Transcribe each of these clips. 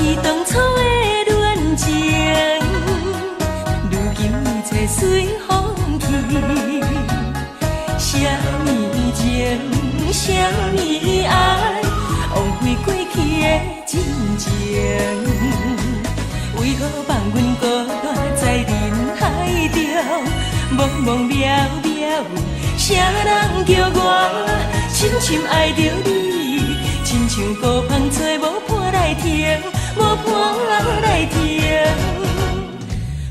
起当初的恋情，如今一切随风去。啥物情，啥物爱，枉费过去的真情。为何放阮孤单在人海中，茫茫渺渺，啥人叫我深深爱着你？亲像孤帆吹无伴来停，无伴来停。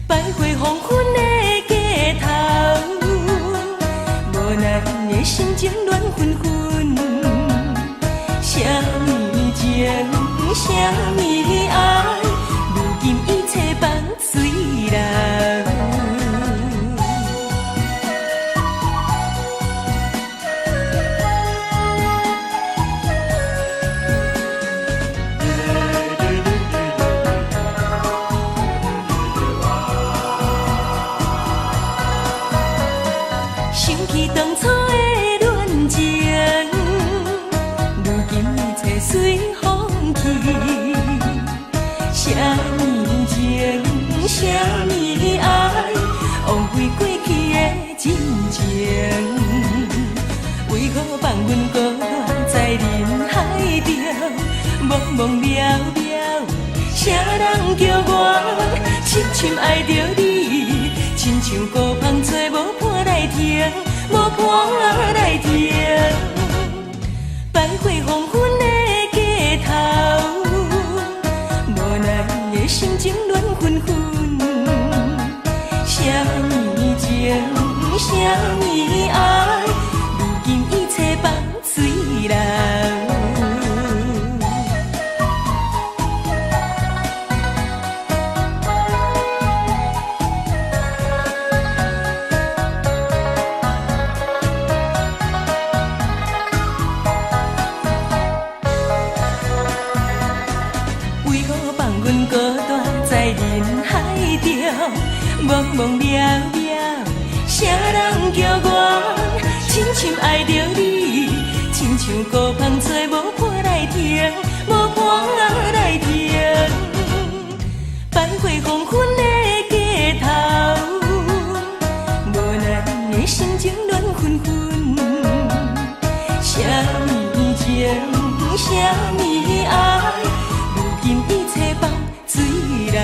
徘徊黄昏的街头，无奈的心情乱纷纷。啥物情，啥物爱，如今一切放随人。当初的恋情，如今一切随风去。啥物情，啥物爱，枉费过去的真情。为何放阮孤单在人海中，茫茫渺渺，啥人叫我深深爱着你？亲像孤帆吹无伴来停，无伴来停。徘徊黄昏的街头，无奈的心情乱纷纷。啥物情，啥物爱，如今一切放随人。茫茫渺渺，啥人叫我深深爱着你？亲像孤帆吹无伴来停，无伴来停。徘徊黄昏的街头，无奈的心情乱纷纷。啥物情，啥物爱，如今一切放随人。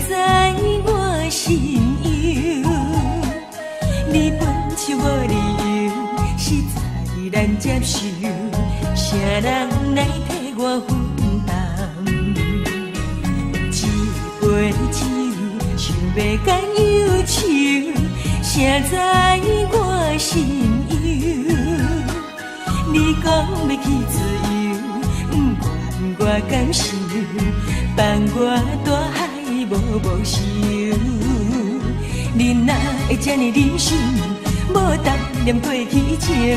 在我心忧，你分手无理由，实在难接受，啥人来替我分担？一杯酒，想要干忧愁，谁在我心忧？你讲要去自由，不愿我感受，放我大海。无想，你哪会这呢忍心，无当念过去情？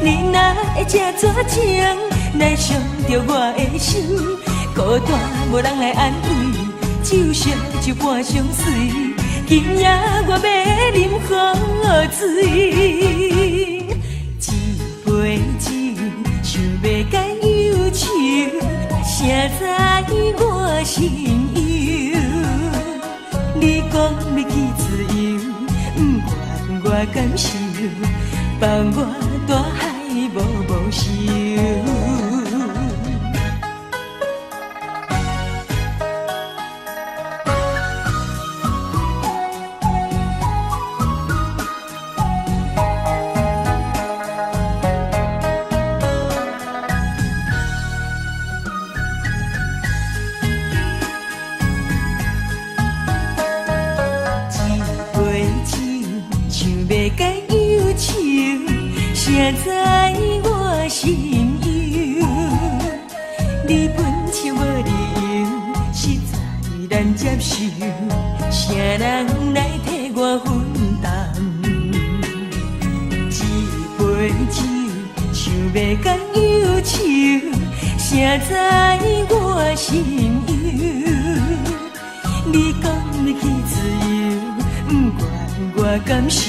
你哪会这绝情，来伤着我的心？孤单无人来安慰，酒烧一半相随。今夜我要饮好醉，一杯酒，想要解忧愁，谁在我心忧？你讲要去自由，不愿我感受，放我大海无想。知我心忧？你本笑无理由，实在难接受，啥人来替我分担？一杯酒，想要甲忧愁，谁知我心忧？你讲要去自由，不管我感受，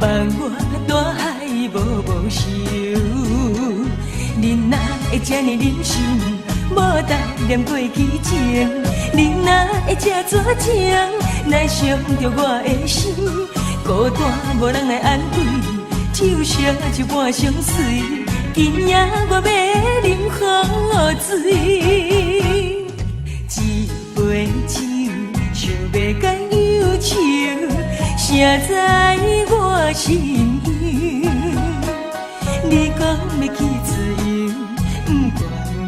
放我大海无收。你哪会这呢忍心，无答念过去情？你哪会这绝情，来伤着我的心？孤单无人来安慰，只有烧一半相随。今夜我要啉雨水，一杯酒，想要甲忧愁，谁知我心忧？你讲要去自由，不管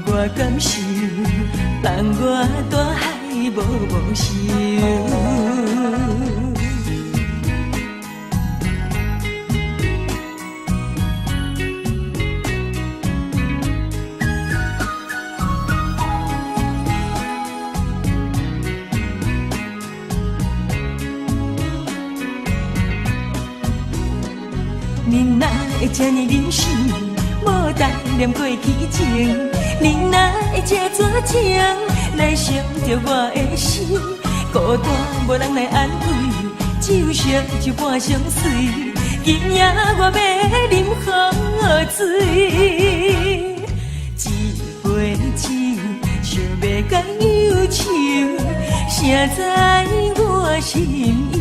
我感受，放我大海无收。你哪会这呢忍心，无答念过去情？你哪会这绝情，来伤着我的心？孤单无人来安慰，只有烧一半相随。今夜我要啉雨水，一杯酒，想要甲忧愁，谁知我心忧？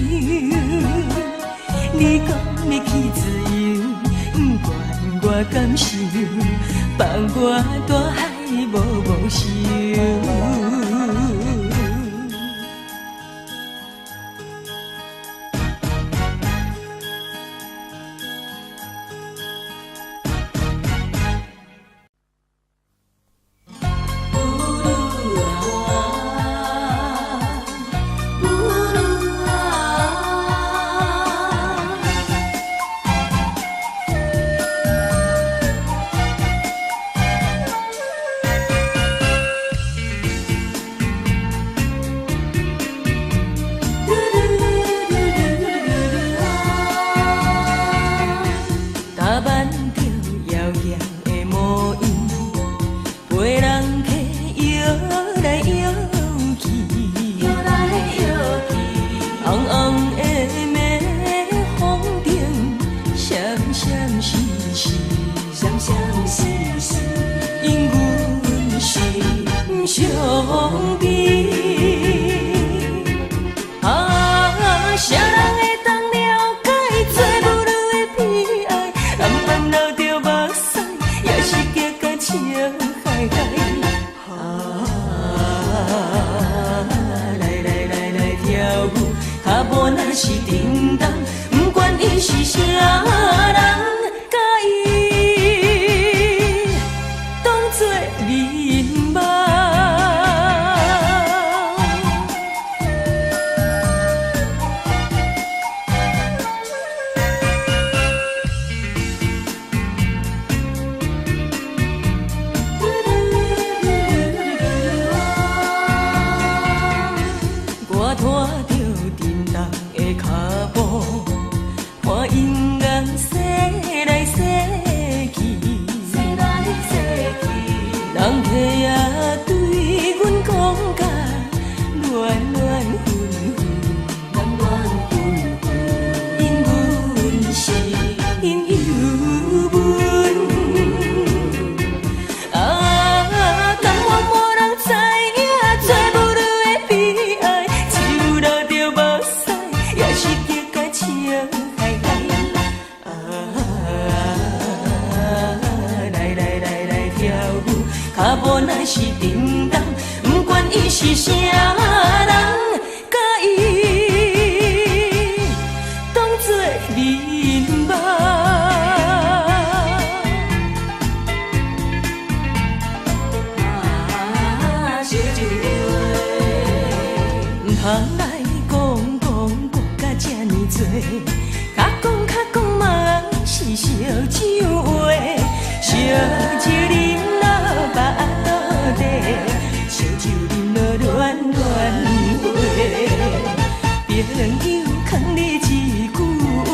你讲要去自由，不管我感受，放我大海无收。是啥人甲伊当作面目？小酒话，唔通来讲甲这呢多，较讲嘛是小酒。酒啉落腹肚底，烧酒啉落恋恋话。朋友劝你一句话，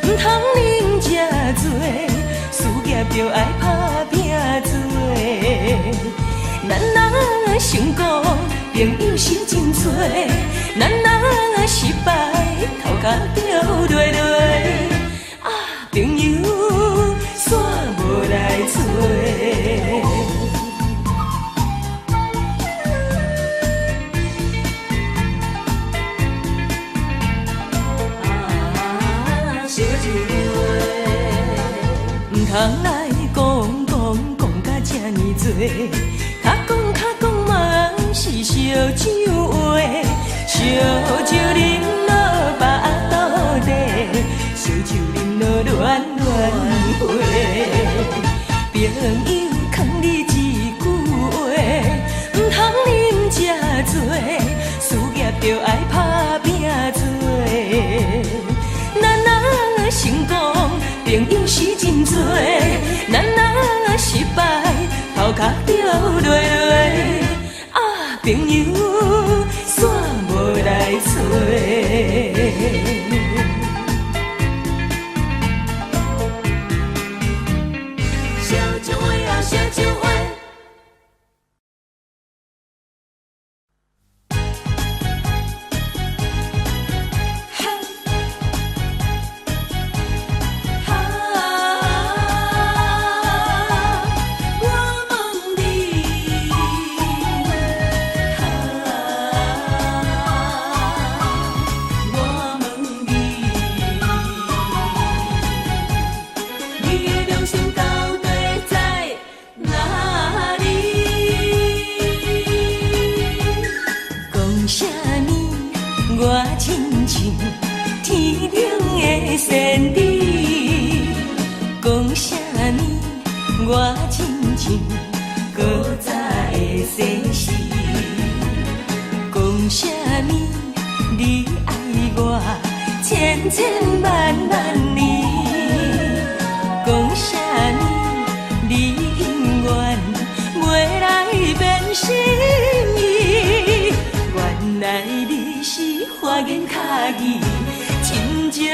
唔通啉这多，事业就爱打拼做。咱若成功，朋友是真多；咱若失败，头壳就落落。啊，朋友煞无来找。唔通来讲甲这呢多，较讲嘛是烧酒话，烧酒啉落腹肚底，烧酒啉落恋恋话。朋友劝你一句话，唔通啉这多，事业就爱打拼做。咱若成功，朋友是真多；咱若失败，头壳就落落。啊，朋友煞无来找。烧酒话啊，烧酒话。我亲像搁早的世事，讲啥物你爱我千千万万年，讲啥物你永远袂来变心意。原来你是花言巧语，亲情予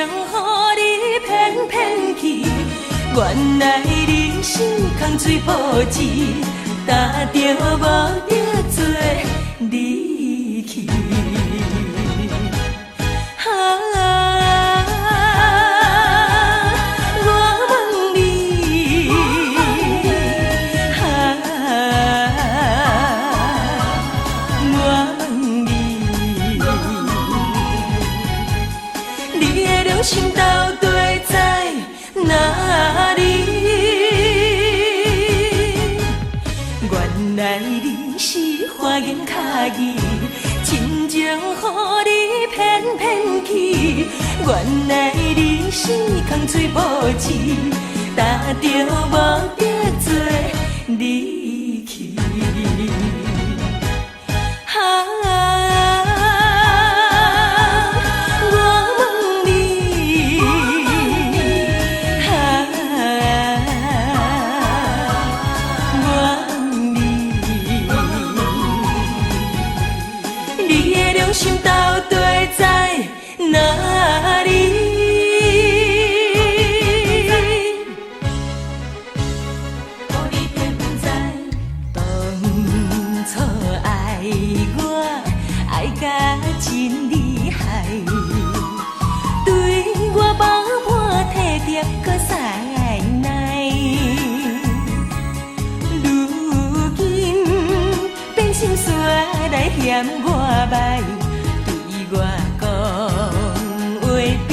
你骗骗去。原来你是空嘴保持，担着无着做离去。我问你，我问你，你的良心到底在哪里？原来你是花言巧语，亲情予你骗骗去。原来你是空嘴保持，担着无着做离去。心到底在哪里？哦，你偏不知，当初爱我，爱甲真厉害，对我包破体贴搁塞奶。如今变心酸来嫌我歹。我讲话比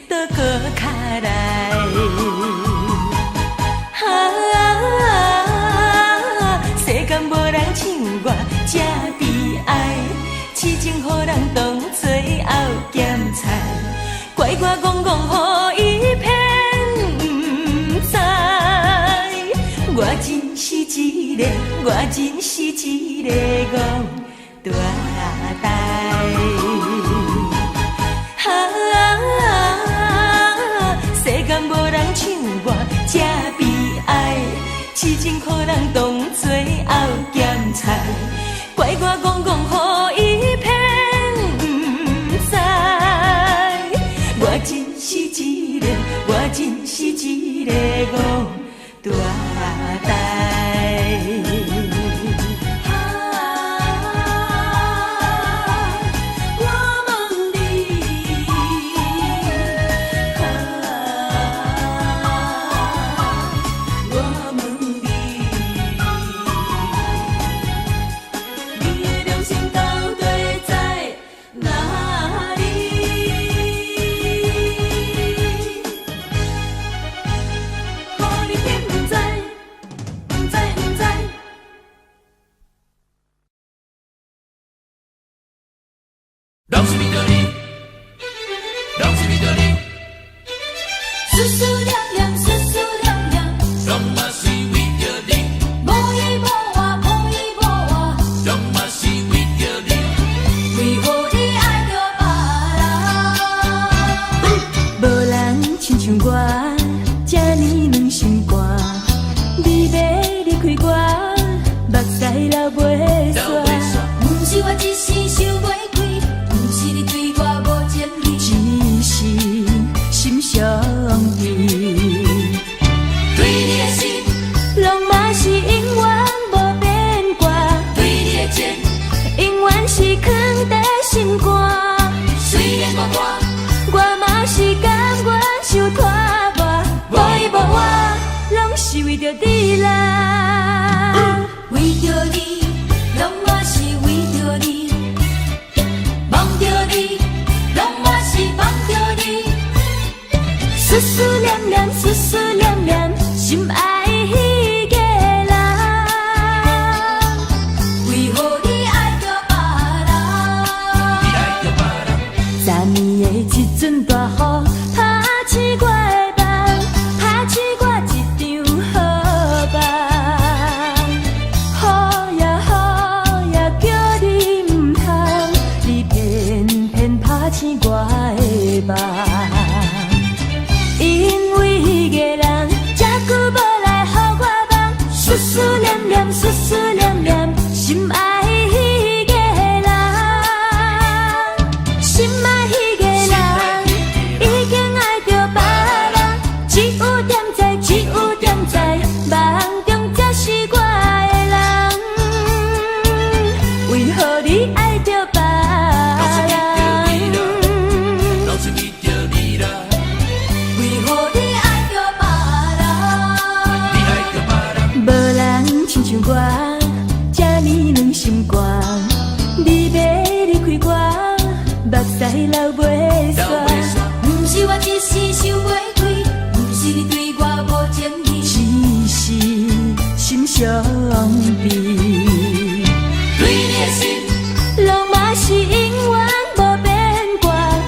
倒搁卡来，世间无人像我这悲哀，痴情予人当作后咸菜，怪我戆戆予伊骗不知，我真是一个，我真是一个戆大呆。世间无人像我这悲哀，痴情可人当作后咸菜，怪我戆戆予伊骗不知。我真是一个，我真是一个戆大台。拢是为着你，拢是为着你，思思念念，思思念念，拢嘛是为着你，无依无我，无依无我，拢嘛是为着你，为何你爱着别人？无人亲像我，这呢软心肝，你要离开我，目屎流袂煞。不是我一时想袂开。心相依，对你的心，拢嘛是永远无变卦。对你的情，永远是藏在心肝。虽然我嘛是甘愿受拖磨，无依无我，拢是为着你啦。为着你，拢嘛是为着你，望着你，拢嘛是望着你。思思念念，思思念念，心爱迄个人，为何你爱着别人？你爱着别人，昨暝的一阵大雨，拍醒我的梦，拍醒我一场好梦。好呀好呀，叫你唔通，你偏偏拍醒我的梦。因为迄个人这久无来予我梦，思思念念，思思念念，心爱迄个人，心爱迄个人，已经爱着别人，只有点知，只有点知，梦中才是我的人，为何你爱着别人？拢是为着你啦，为何你爱着别人？你爱着别人，无人亲像我，这呢软心肝。你要离开我，目屎流袂煞。不是我一时想袂开，不是你对我无情义，只是心相依。对你的心，拢嘛是永远无变卦。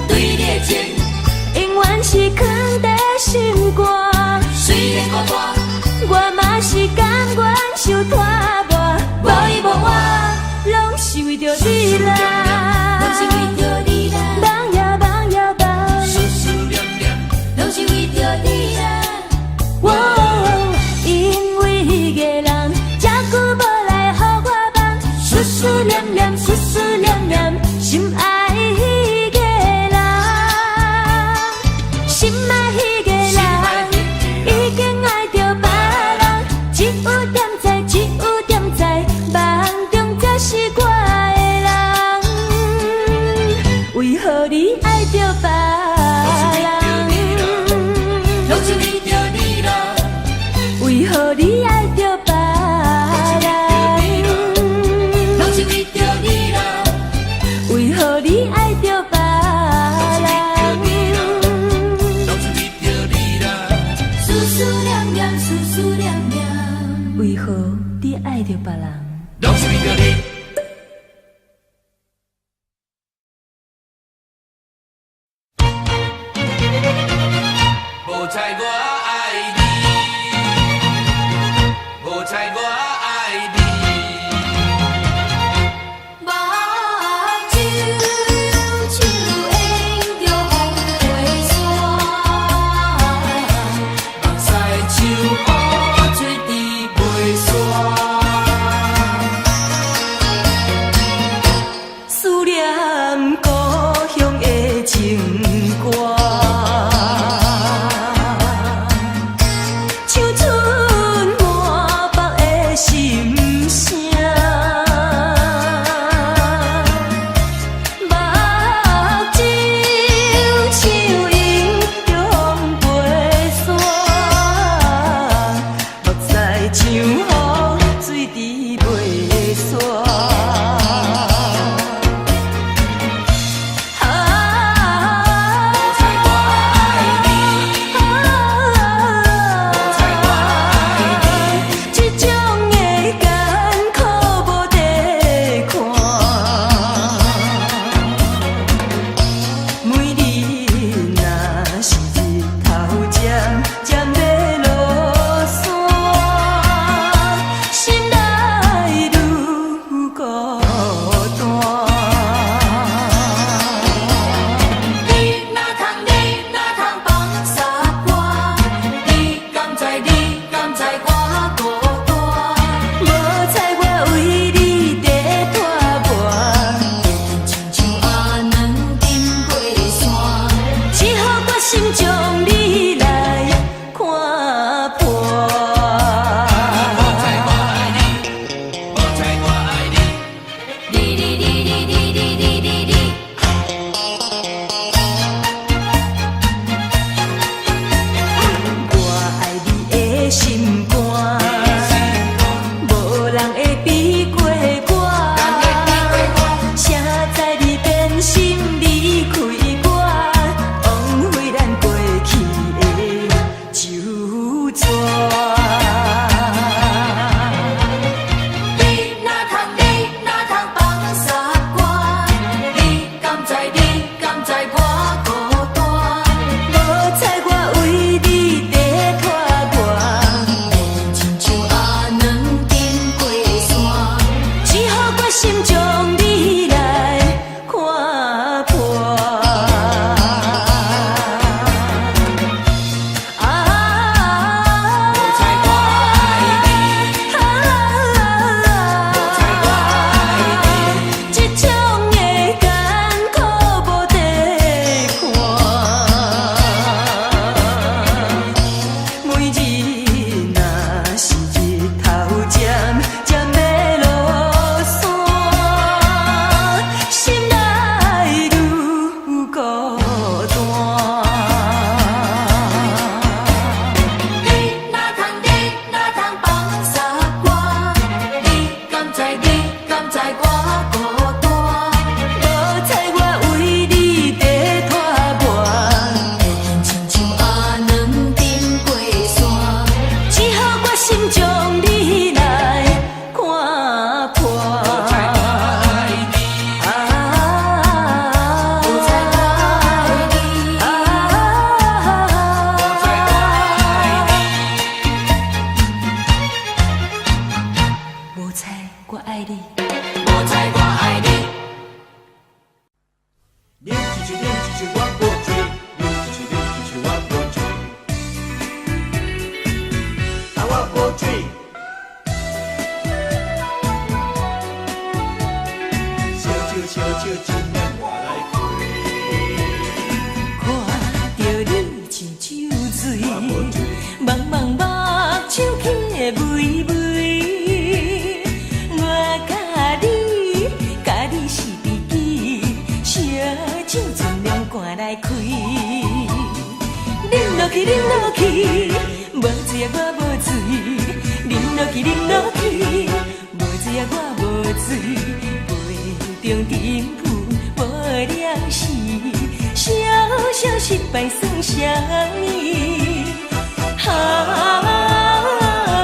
对你的情，永远是藏在心肝。虽然我嘛是甘愿受拖磨，无依无我，拢是为着你啦。拢是为着你啦，梦呀梦呀梦，思思念念，拢是为着你啦。因为迄个人这久无来予我梦，思思念念，思思念念，心爱迄个人，心爱迄个人，已经爱着别人，只有点知，只有点知，梦中才是我的人，为何你爱着别人？拢是为着你啦，为何你爱着别人？拢是为着你啦，为何你爱着别人？拢是为着你啦，思思念念，思思念念，为何你爱着别人？拢是为着你。无猜我爱你，无猜我爱你。目睭手牵着风飞山，目屎手雨水滴袂我爱你。无知我爱你。啉一酒，啉一酒，我无醉；啉一酒，啉一酒，我无醉。啊，我无醉。烧酒，烧酒，一年我来看着你像酒醉，茫茫目睭起的微微，我甲你是知己，烧酒尽量赶来开，啉落去，啉落去，无醉啊我无醉，啉落去，啉落去，无醉啊我无醉，杯中珍富无了时，小小失败算啥呢？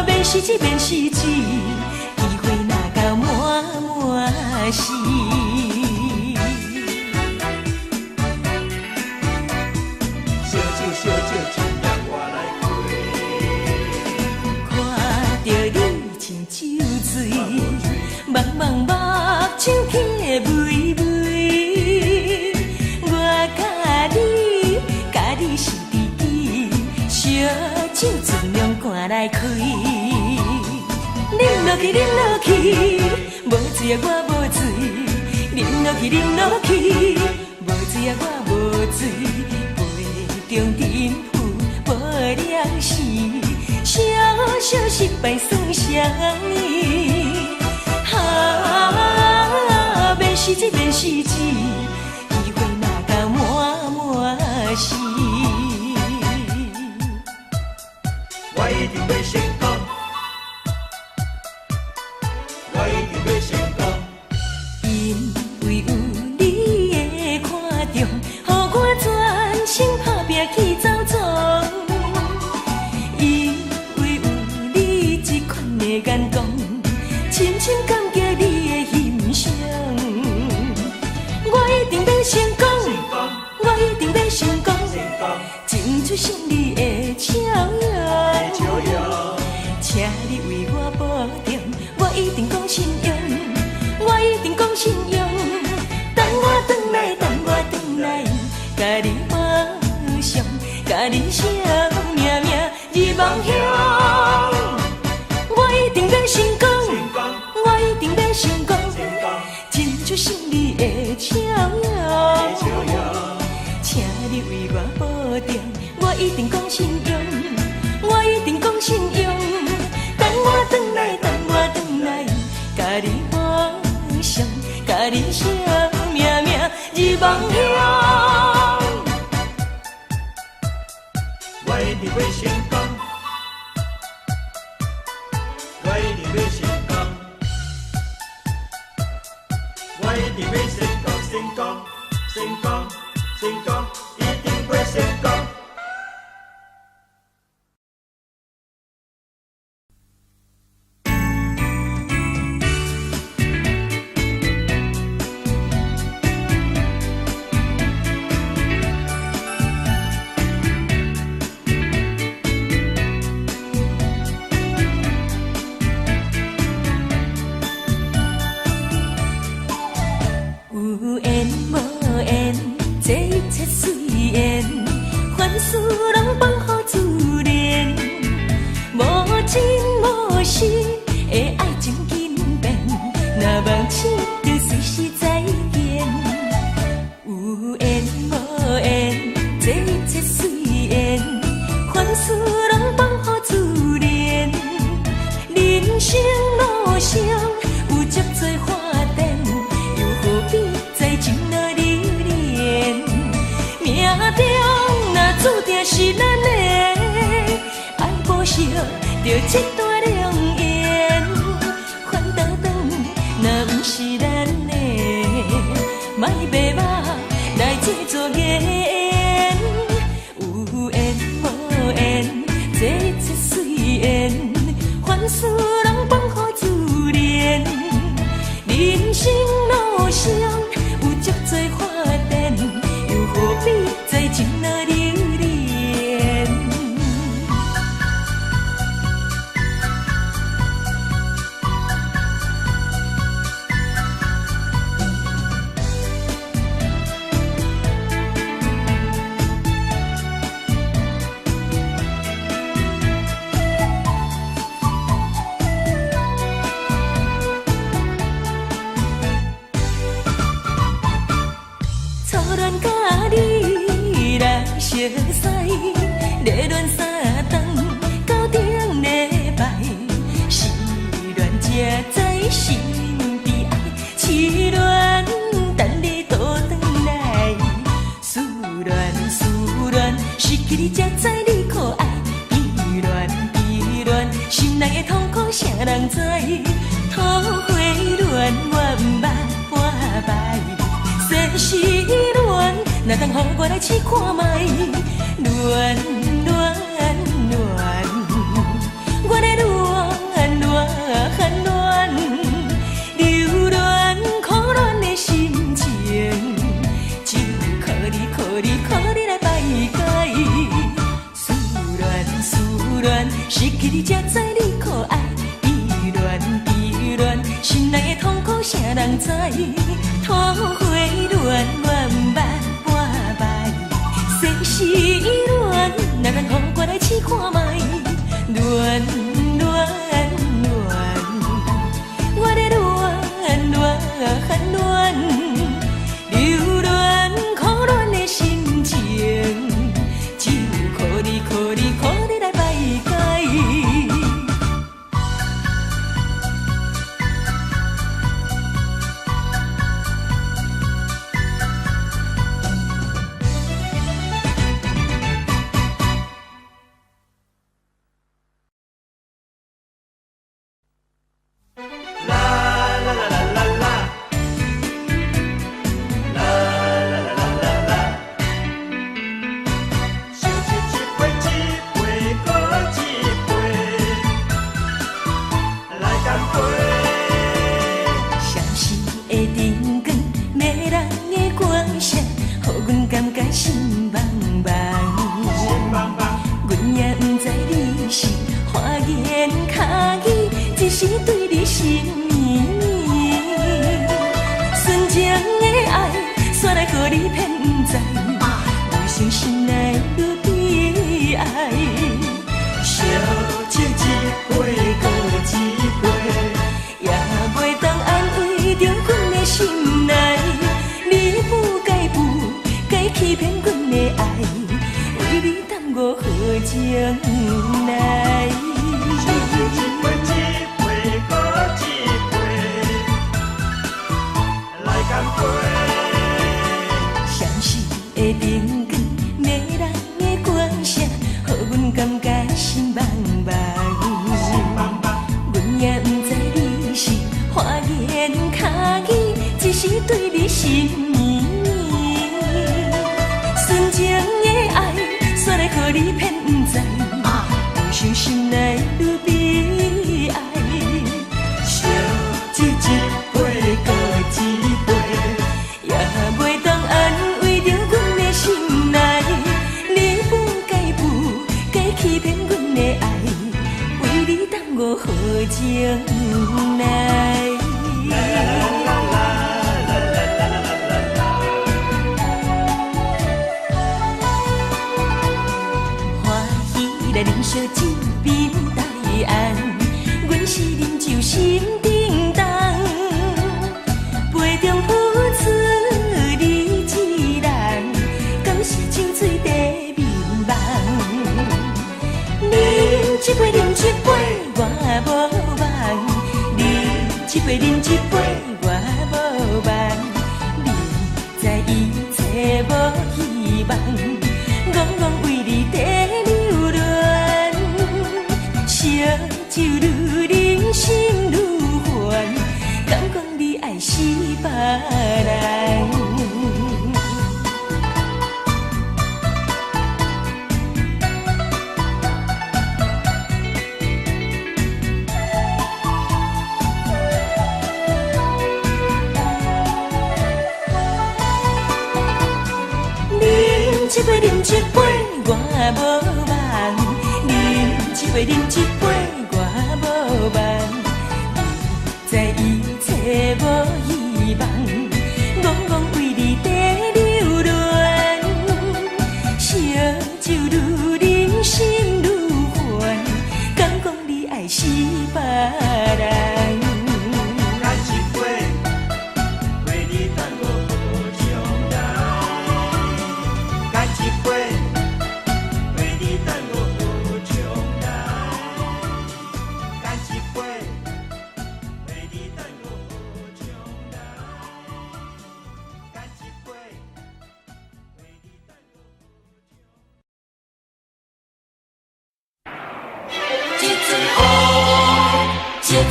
免失志，免失志，机会若到满满是。烧酒，烧酒，一年我来看着你像酒醉，茫茫目睭起的微微，我甲你是知己，烧酒尽量赶来开，啉落去，啉落去，无醉啊我无醉，啉落去，啉落去，无醉啊我无醉，杯中珍富无了时，小小失败算啥呢？免失志，免失志，机会若到满满是。我一定要成功，我一定要成功。因为有你的看重，予我全身打拼去走闯。因为有你这款的眼光，深深感激你的欣赏。我一定要成功，我一定要成功，争取胜利的笑容。请你为我保重，我一定讲信用，我一定讲信用。等我回来，等我回来，甲你梦想，甲你惜命命日梦乡。我一定要成功，我一定要成功，争取胜利的笑容。请你为我保重，我一定讲信用，我一定讲信用。等我回来，等我回来，甲你梦想，甲你惜命命日梦乡。我一定要成功，我一定要成功，我一定要成功，成功，成功，成功，一定要成功。有缘无缘，这一切随缘，凡事拢放乎自然。无情无实的爱情紧变，若忘记就随时再见。有缘无缘，这一切随缘，凡事拢放乎自然。人生路上有这多花灯。何必再情若留恋？命中若注定是咱的，爱报偿着这段良缘。反倒转若不是咱的，莫白目来制作缘。有缘无缘，这一切随缘，凡事拢放乎自然。人生路上有这多花灯，又何必再情若留恋？使，热恋三冬到顶礼拜，失恋才知心悲哀，痴恋等你倒转来，思恋失去你才知你可爱，悲恋心内的痛苦谁人知？土花恋我毋捌半摆，世事恋若通予我来试看卖，恋，我的恋，留恋可恋的心情，只有靠你来排解。思恋，失去你才知你可爱，悲恋，心内的痛苦谁人知？土花恋我毋捌半摆，世事恋若通予我来试看卖，恋，我的恋，留恋可恋的心情，只有靠你来排解。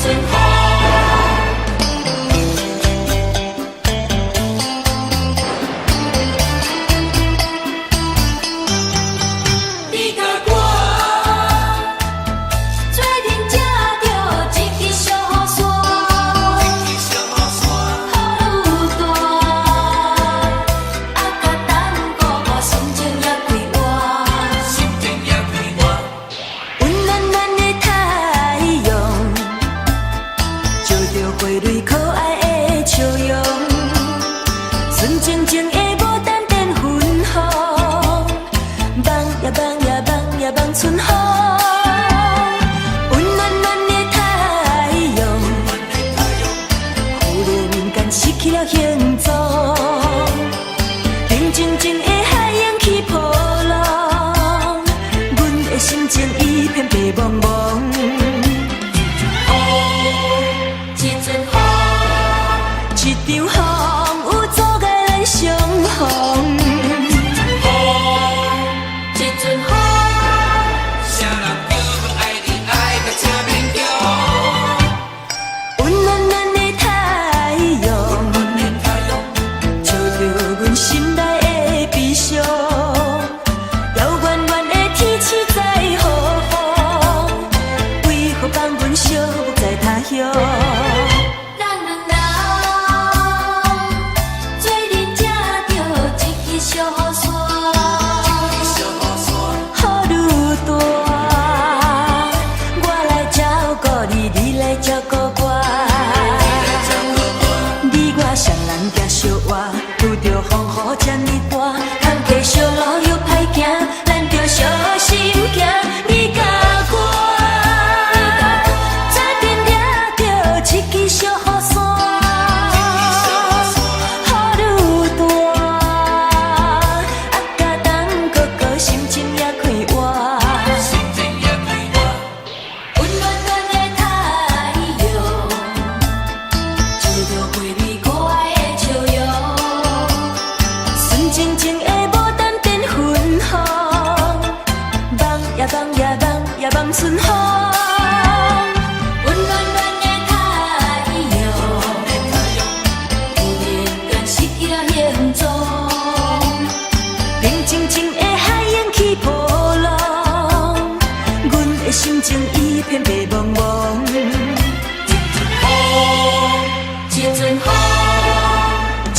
阵风。你甲我做阵才着一支小雨伞，雨愈大，啊甲等个我心情也快活。温暖暖的太阳，照着花蕊可爱的笑容，纯净净的牡丹变粉红，梦呀梦呀梦呀梦春风。温暖暖的太阳，忽然人间失去了形状，平静静的海洋起波浪，阮的心情一片白茫茫。一阵风，一场风有阻碍咱相逢。一阵风，温暖暖的太阳，照着阮心内的悲伤。遥远远的天气在雨风，为何放阮寂寞在他乡？咱两人做阵才着一支小雨伞，雨愈大，我来照顾你，你来照顾我。你我双人行相活，拄着风雨这么大，坎坷小路又歹行，咱着小心行。你甲我做阵抓着一支小雨伞，雨愈大，啊甲等哥哥心情也快活。温暖暖的太阳，照着花蕊可爱的笑容，纯净净的牡丹变粉红，梦呀梦呀梦呀梦春风。温暖暖的太阳，忽然间失去了形状，平静静的海洋起波浪，阮的心情一片白茫茫。一阵风，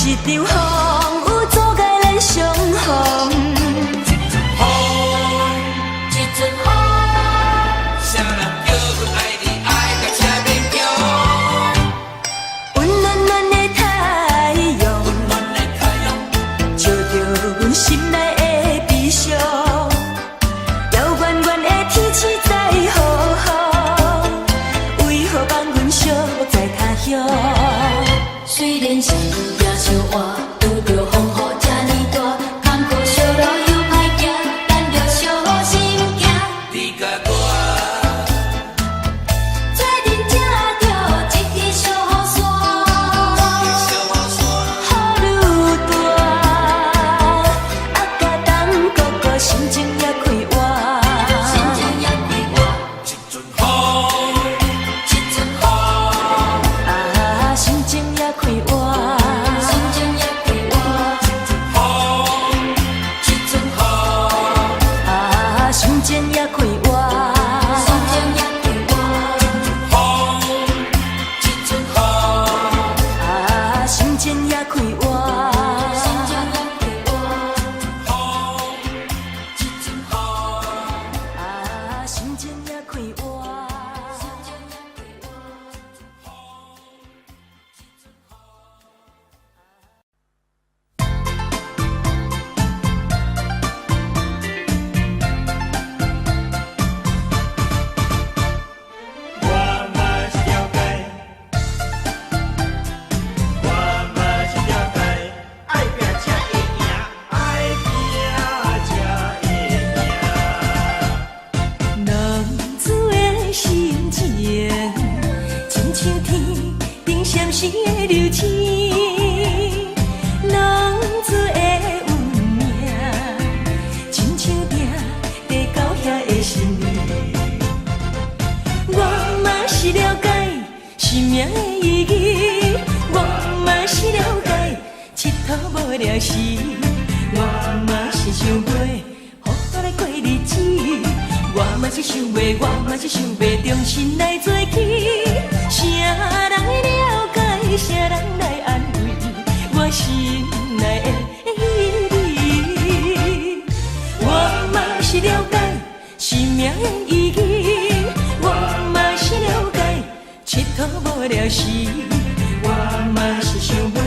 一场风有阻碍咱相逢。一阵风，温暖暖的太阳，照着阮心内的悲伤。遥远远的天气在雨风，为何放阮寂寞在他乡？虽然是也相活，拄着风雨这么大，坎坷小路又歹行，咱着小心行。做阵才着一支小雨伞，雨愈大，啊甲等哥哥心情也快活。一阵风，啊心情也快活。生命的意义，我嘛是了解，佚佗无聊时，我嘛是想袂好好来过日子，我嘛是想袂，我嘛是想袂重新来做起，啥人会了解，啥人来安慰我心内的意义，我嘛是了解生命的意义，我嘛是了解佚佗无聊时，我嘛是想袂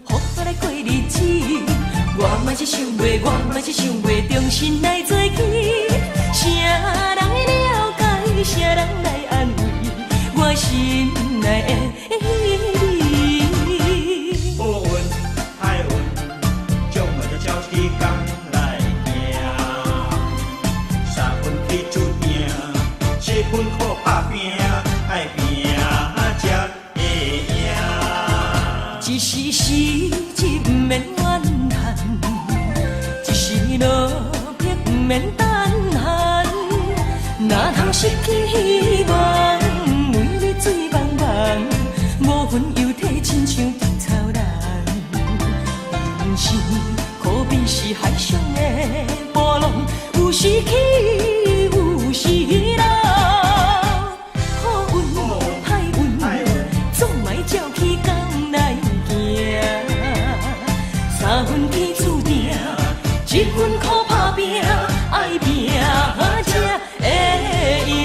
好好来过日子，我嘛是想袂，我嘛是想袂重新来做起，啥人会了解，啥人来安慰我心内的意义。好运歹运，将我的鸟起工来行，三分天注定，四分靠打拼，爱拼才会赢。一时时日不免怨叹，一时落魄不免等闲，哪通失去希望？每日醉茫茫，无魂犹体，亲像稻草人。人生可比是海上的波浪，有时起，有时落。好运歹运，总嘛要照起工来行。三分天注定，一分靠打拼，爱拼才会赢。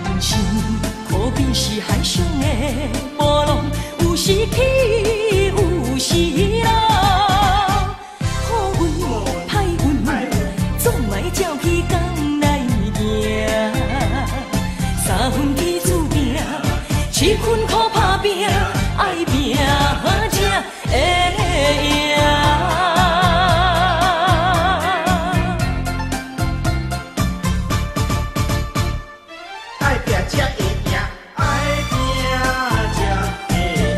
人生可比是海上的波浪，有时起，有时落。好运歹运，总嘛要照起工来行。三分天注定，七分靠打拼，爱拼才会赢。爱拼才会赢，爱拼才会赢。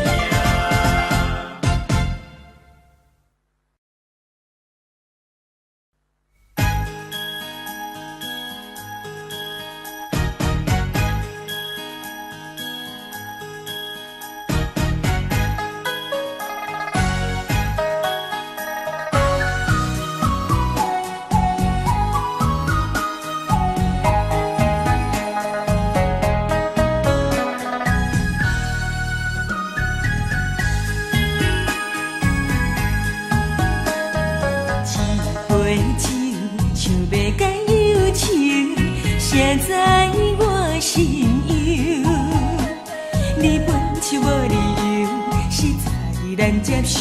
一杯酒，像要解忧愁，写在我心忧。你本就无理由，实在难接受，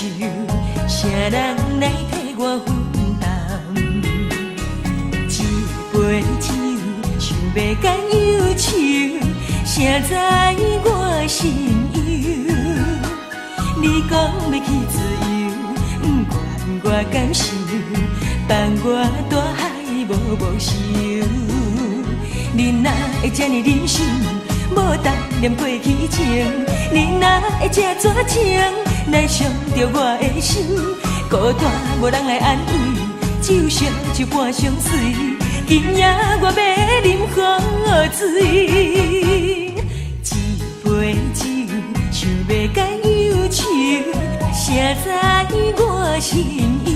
啥人来替我分担？一杯酒，像要解忧愁，写在我心忧。你讲要去自由，不管我感受。放我大海无收，你哪会这呢忍心，无当念过去情？你哪会这绝情来伤着我的心？孤单无人来安慰，酒色一半相随，今夜我要饮河水。一杯酒，想要解忧愁，写在我心忧。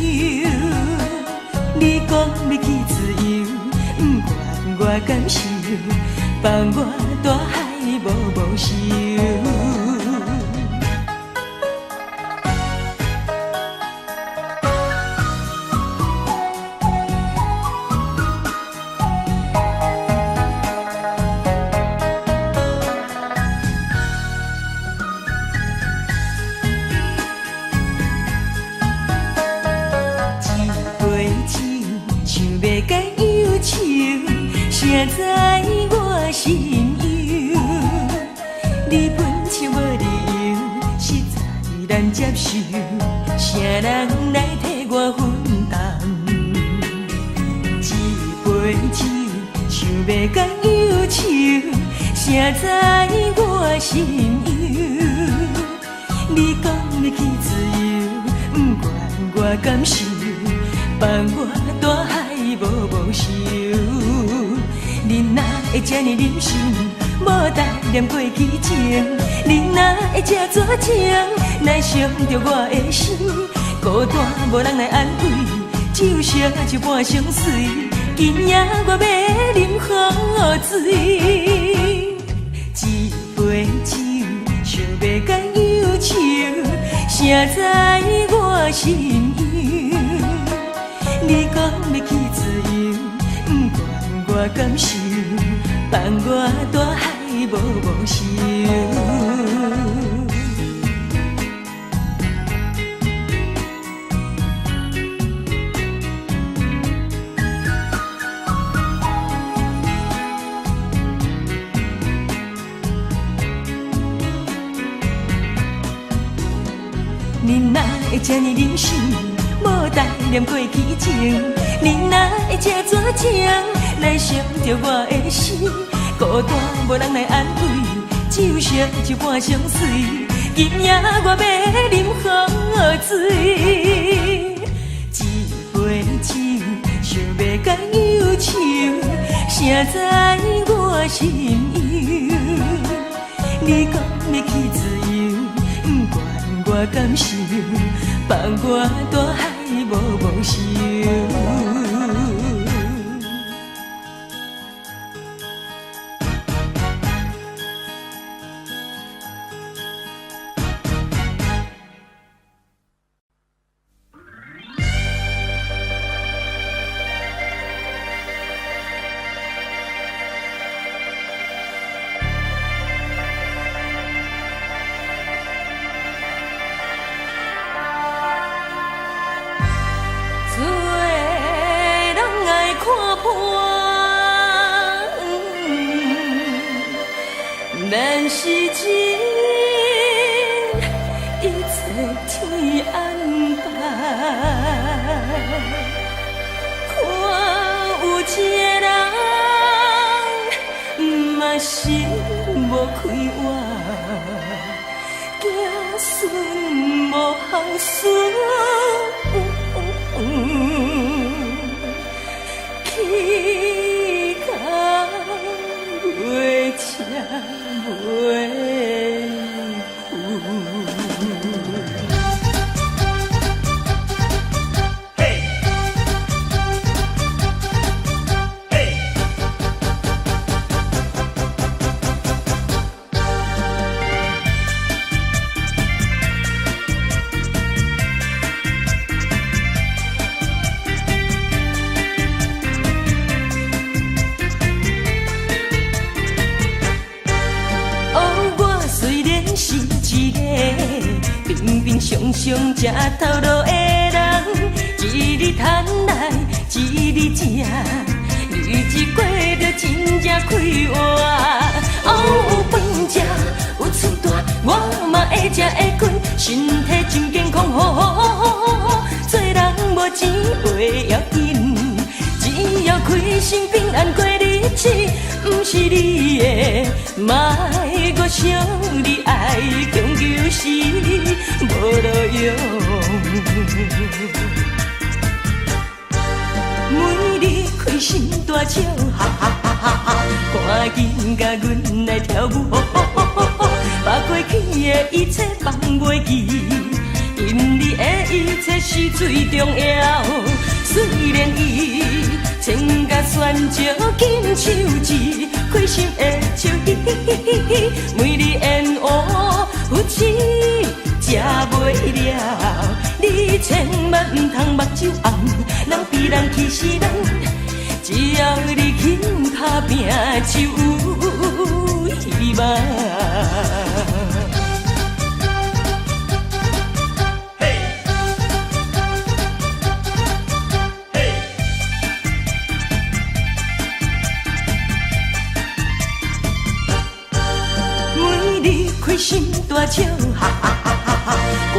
你讲要去自由，不管我感受，放我大海无收。写在我心忧，你本就无理由，实在难接受，啥人来替我分担？一杯酒，想要解忧愁，写谁知我心忧？你讲要去自由，不管我感受，放我大海无收。你哪会这呢忍心，无待念过去情？你哪会这绝情，来伤着我的心？孤单无人来安慰，只有烧一半相随。今夜我要饮雨水，一杯酒，想要甲忧愁，谁知我心忧？你讲要去自由，不管我感受，放我大海无收。你哪会这呢忍心，无待念过去情？你哪会这绝情，来伤着我的心？孤单无人来安慰，只有烧一半相随。今夜我要饮雨水，一杯酒，想要甲忧愁，谁知我心忧？你讲要去自由，不管我感受，放我大海无收。咱是情，一切天安排。看有一个人，嘛是无开活，子孙无孝顺，去到月车。常常吃头路的人，一日赚来一日吃，日子过得真正快活。有饭吃，有厝住，我嘛会吃会困，身体真健康。做人无钱袂要紧，只要开心平安过日子。不是你的，莫我想你爱终究是无路用。每日开心大笑，哈哈哈哈哈！赶紧甲阮来跳舞，把过去的一切放袂记，因你的一切是最重要。虽然伊穿甲选石金手指，开心的笑嘻嘻嘻，每日烟雾有钱吃袂了，你千万唔通目睭红，人比人气死人，只要你轻脚拼就有希望。开心大笑，哈哈哈哈哈！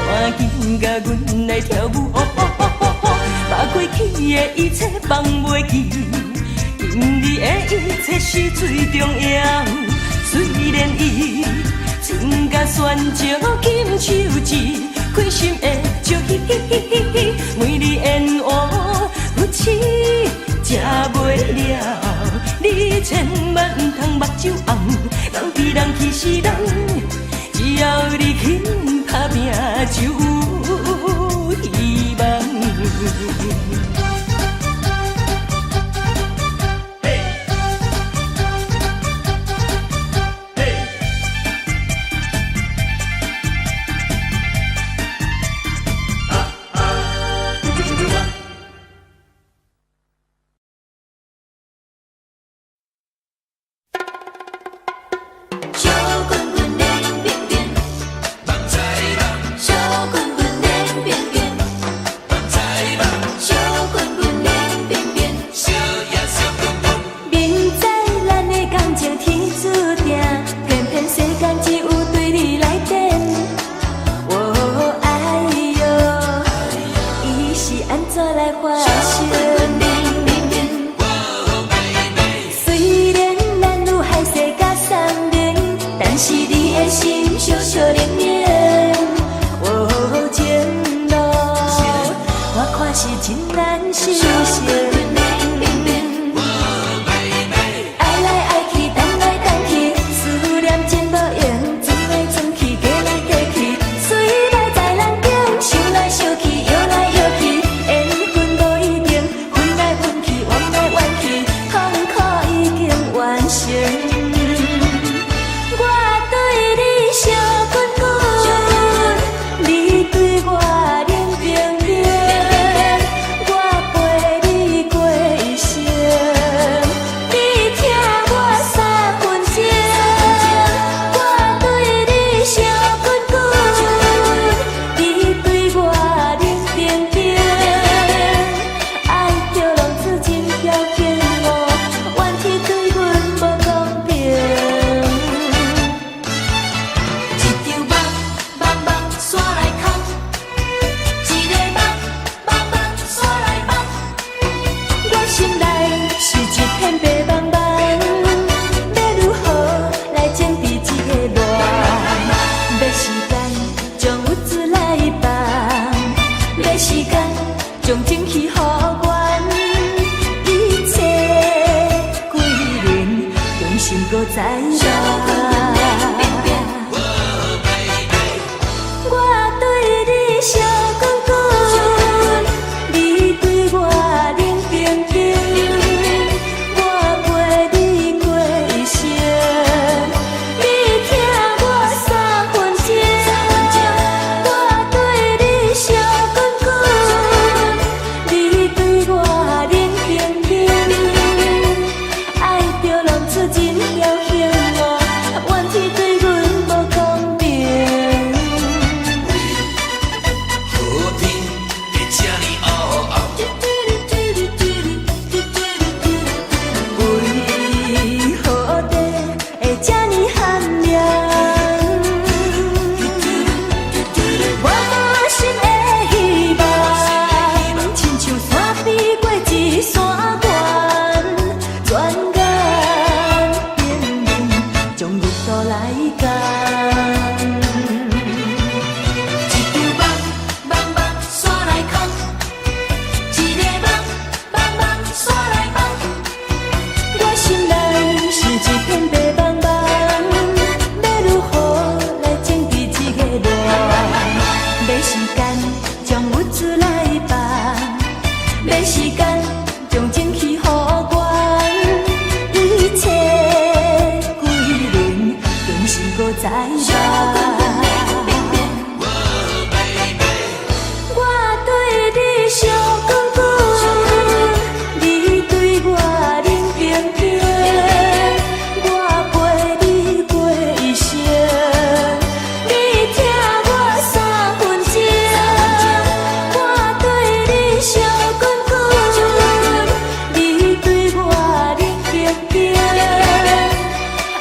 赶紧甲阮来跳舞，把过去的一切放袂记，因你的一切是最重要。虽愿石金手指，开心的笑嘻嘻嘻嘻嘻，每日烟雾不痴，食袂了。你千万唔通目睭红，人比人气死人，只要你肯打拼就有希望。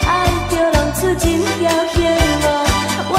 爱着人痴情表现我。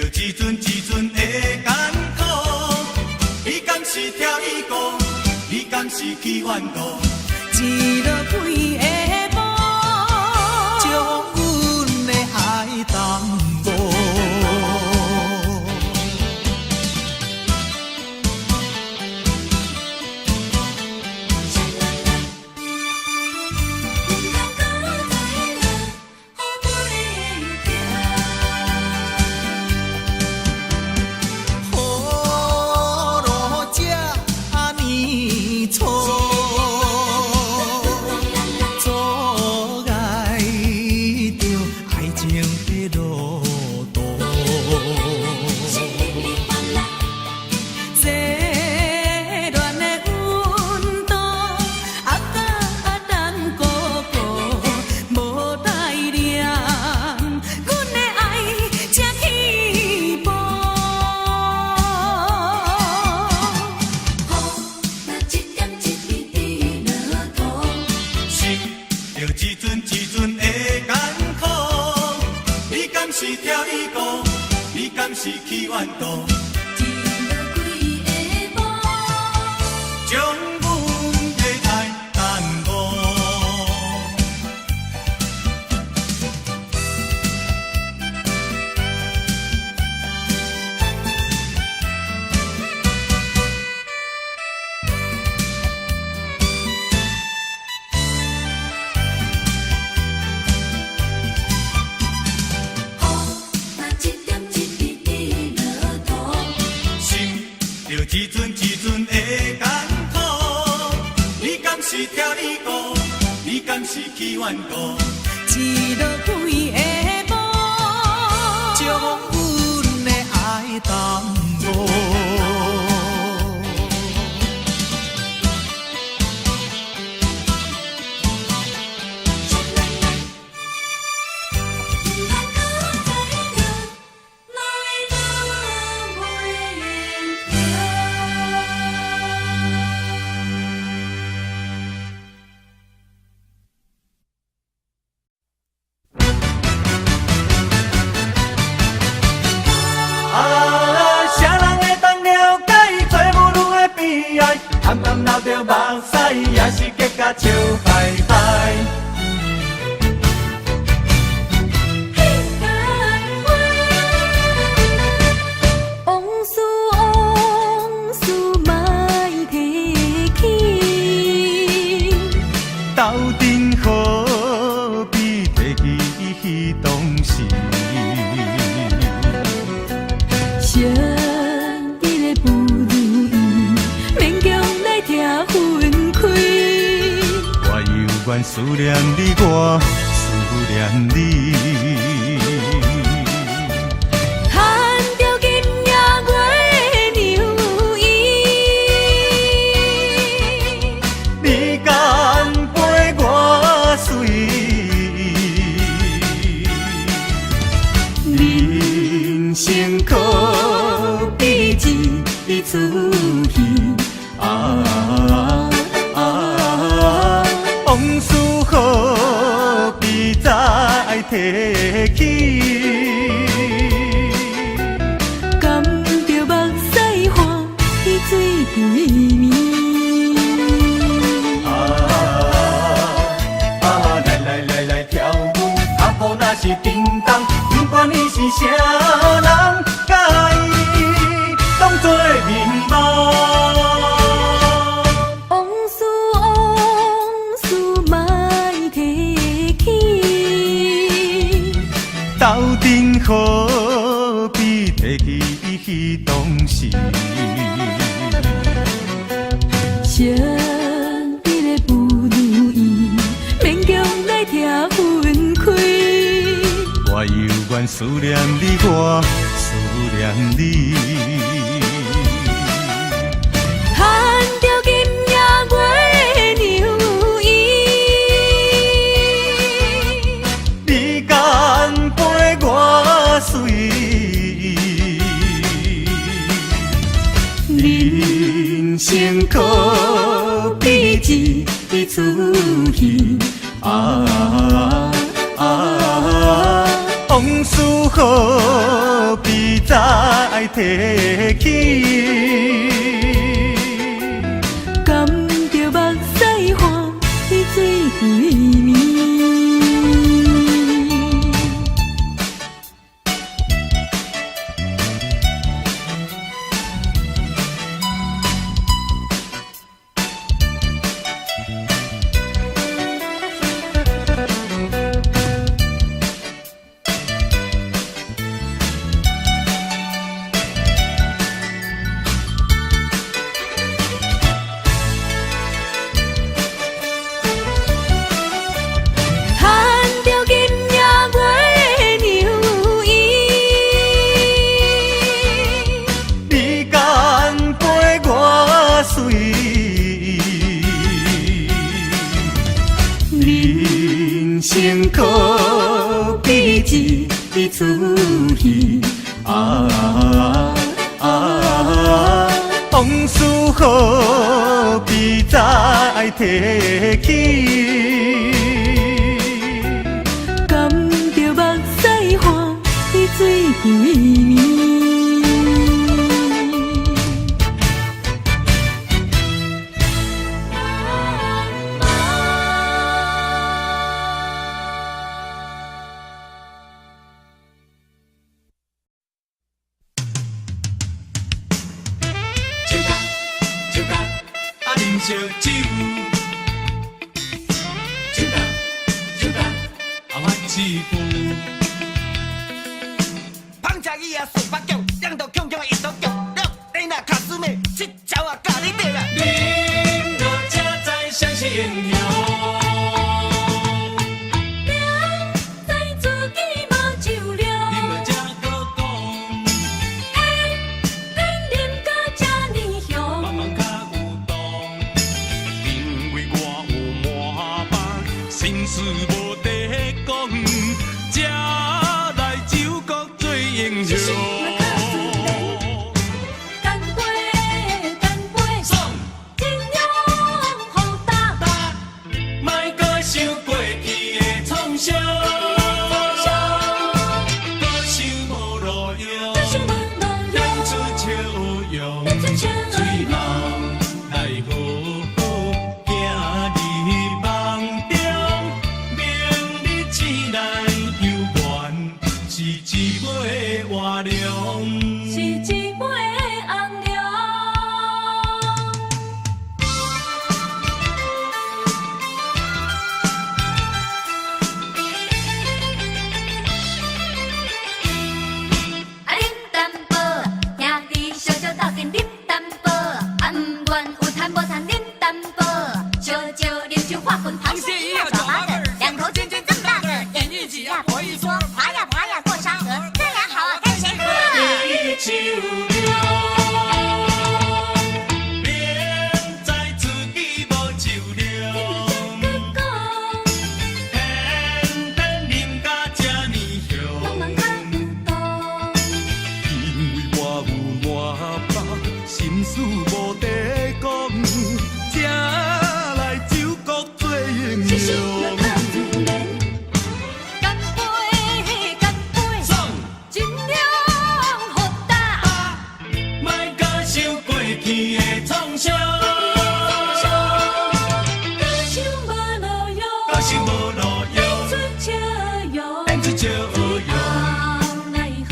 着一阵一阵的艰苦，你敢是跳伊歌，你敢是去怨妒？一落几个步，将阮的爱淡薄。是去怨妒，一落几个步，将阮的爱淡薄。一阵一阵的艰苦，你敢是跳伊歌，你敢是去怨妒？一落几个步，将阮的爱淡薄。暗暗流着目屎，也是结甲笑嗨嗨。往事往事莫提起，斗阵何必提起当时？我思念你，我思念你。牵着今夜月牛衣，你敢陪我睡？人生可比一出戏往事何必再提起？甘着目屎换去水对面。来跳舞，脚步若是叮当，不管你是啥人，甲伊当作面目。斗阵何必提起当时？相比的不如意，勉强来听分开。我犹原思念你，我思念你。牵着今夜月牛衣，你敢陪我睡？人生可比一出戏往事何必再早爱提起。甘着目屎汗，伊水规暝。人生可比一出戏，往事何必再提起？甘着目屎汗，伊水规暝。烧酒，酒干，啊番一步。芳食伊啊顺八脚，两道强强的一道脚，了你那卡斯妹，这招啊教你对啊。恁若才知谁是英雄。心事无地讲，才来酒国做英雄。干杯，干杯，爽，尽量好大。莫搁想过去的创伤，搁想无路用，练出笑容，最后来好好行日梦中。醒来犹原是一尾活龙，是一尾红龙。啊，啉淡薄，兄弟小小斗阵啉淡薄，啊，不愿有贪无贪啉淡薄，烧酒啉酒化魂，螃蟹一样抓马的，两口尖尖这么大个，眼一挤呀婆一说，爬呀爬呀过山河，这样好啊，看谁喝。杯酒量，明知自己无酒量，偏偏啉甲这呢香。因为我有满腹心事无地讲，才来酒国做英雄。干杯，干杯，爽，尽量好大。莫搁想过去的创伤，搁想无路用，搁想无路用，出笑容，练出笑容。后来好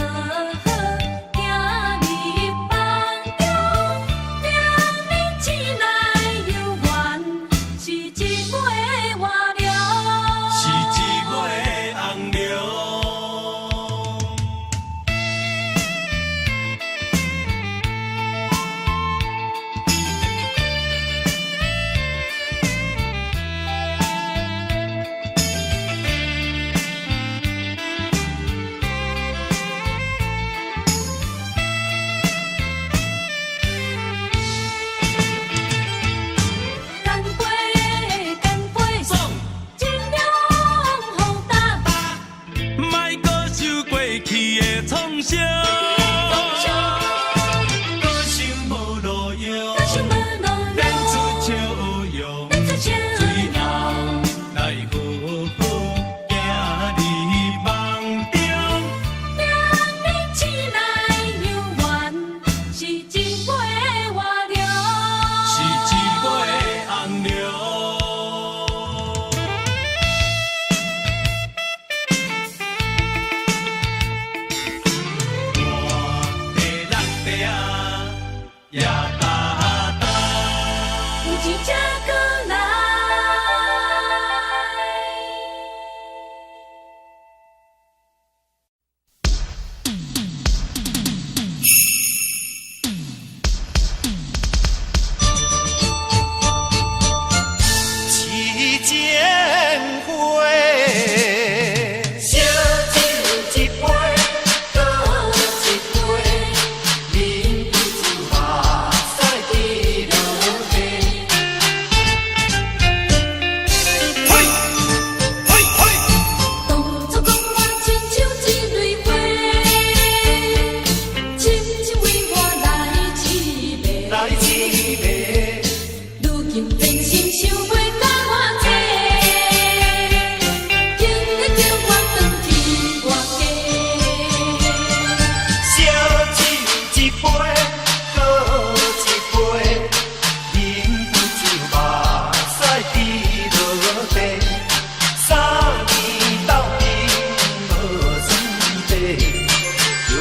好行日梦中，明日醒来犹原是一尾活龙。是一尾红龙。干杯，干杯，爽，尽量好大。莫搁想过去的创伤，搁想无路用，搁想无路练用，出笑容。练出笑最容。后来好好行日梦中，明日醒来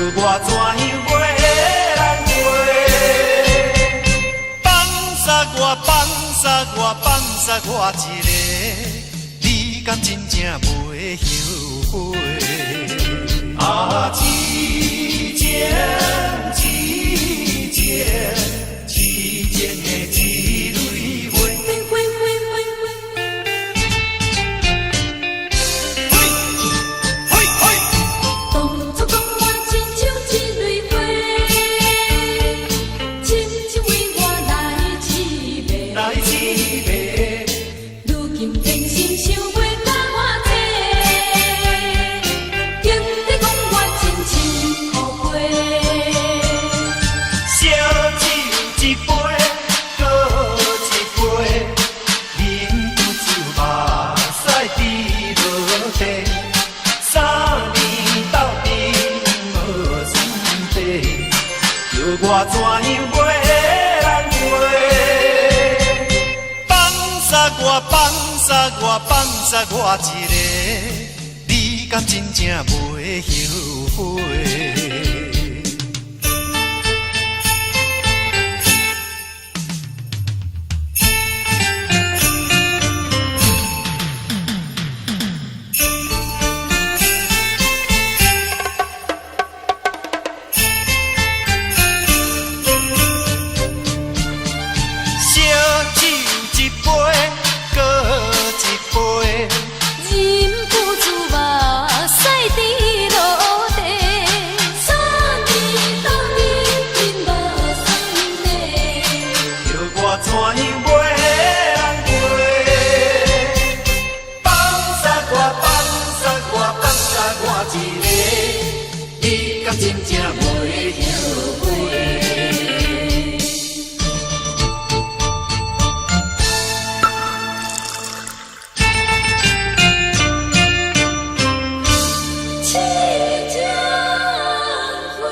我怎样袂人陪？放下我，放下我，放下我一个，你敢真正袂后悔？啊，痴情，痴情，痴情的一蕊花。当初讲我亲像一蕊花，深深为我来滋味。来滋味，如今变心想袂甲我体，竟在讲我深深后悔。烧酒一杯，搁一杯，饮不酒目屎滴落地。3年斗阵无算地，叫我怎样袂人陪？放下我，放下我，放下我一个，你敢真正袂后悔？烧酒一杯，搁一杯。忍不住目屎滴落地，3年斗阵忍无酸泪。叫我怎样袂人陪？放下我，放下我，放下我一个，你敢真正袂后悔？七江花。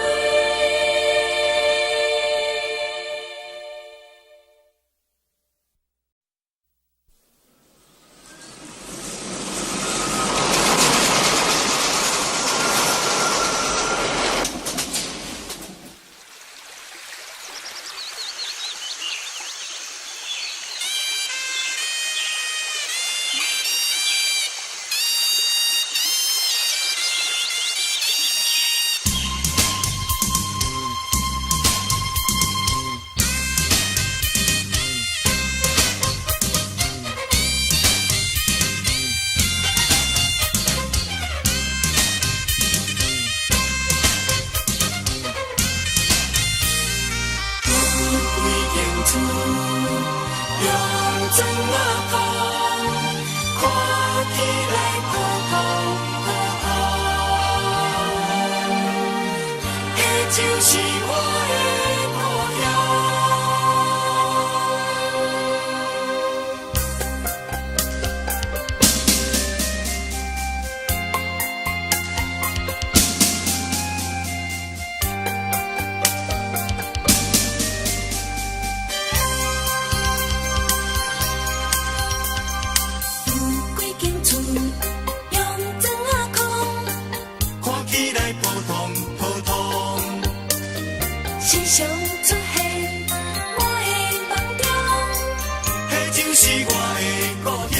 就是我的故乡。有几间厝用砖仔空，看起来普通普通，时常出现我的梦中。迄就是我的故乡。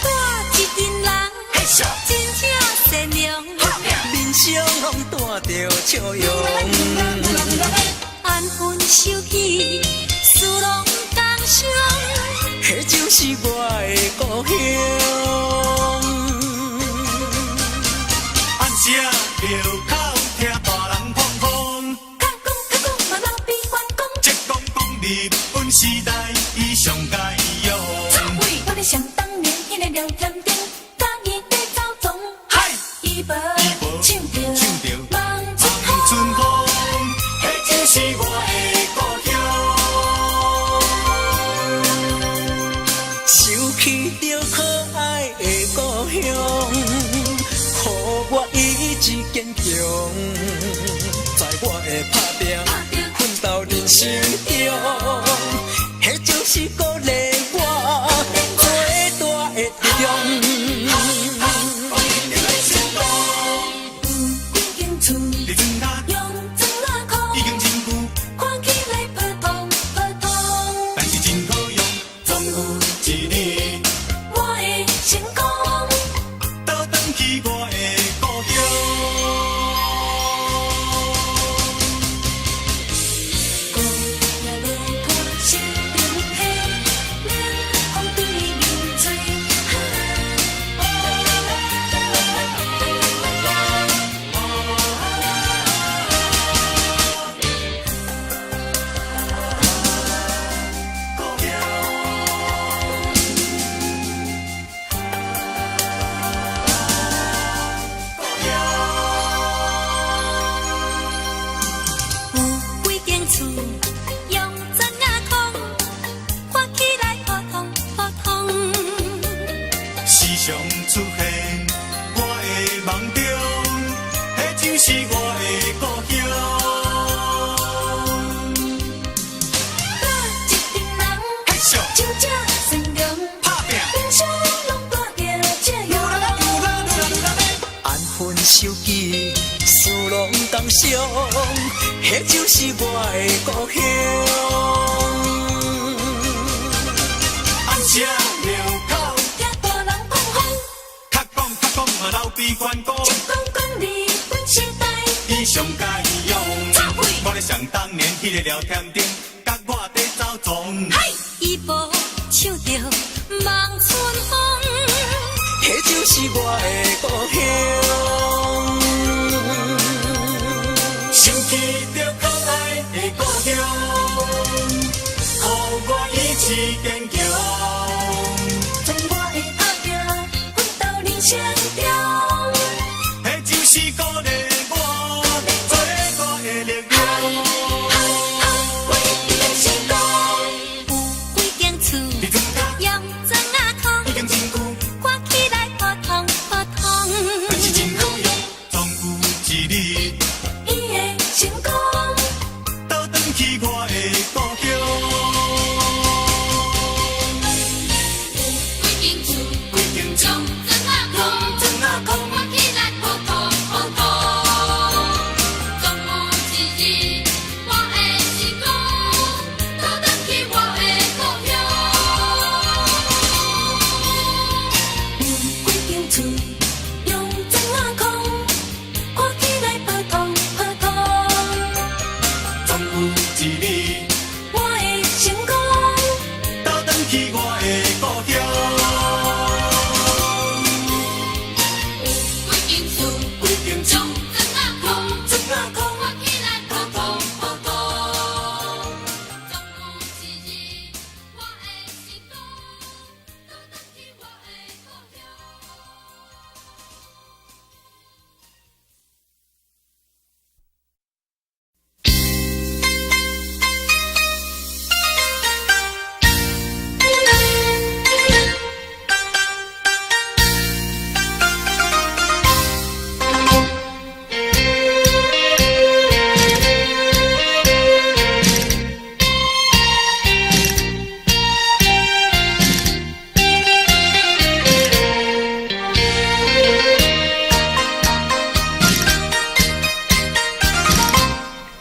我一群人嘿咻，真正善良，人生拢带着笑容，安分守己，事拢同常。迄就是我的故乡。按声庙口听大人捧捧，较讲嘛老比反讲，即讲日本时代已上该用。我咧想当年迄个聊天顶，甲伊在走动，嗨，伊无唱着唱着望春望春风，迄就是我的故乡。想起着可爱的故乡，予我意志坚强，在我的打拼奋斗人生中，迄就是鼓励我最大的力量。是我的故乡。故乡的土是平黑，冷风对面吹。有几间厝用砖瓦框，看起来普通普通。时常出现我的梦中，迄就是我的故乡。一群人嘿咻，就这善良，打拼，平常拢带着这样。安分守己，事拢当上，迄就是我的故乡。暗车路口，听大人讲风，较讲嘛流悲怨歌，一讲日本时代。伊上佳用。我咧想当年迄个聊天顶，甲我伫走总。伊无唱着望春风，迄就是我的故乡。想起着可爱的故乡，予我意志坚强。从我的打拼，奋斗人生中，迄就是鼓励我，做我的力量。为了成功，有几间厝你怎么用砖瓦框，已经真久，看起来普通普通。可是真好用，总有一日，伊的成功，倒转去我的故乡。几间厝几间厝用砖瓦框，砖瓦框看起来普通普通。总有一日，我会成功，倒转去我的故乡。有几间厝用砖瓦框，看起来普通普通。总有一日，我会成功，倒转去我的故乡。几间厝几间厝用砖瓦框，砖瓦框看起来普通普通。总有一日，我会成功，倒转去我的故乡。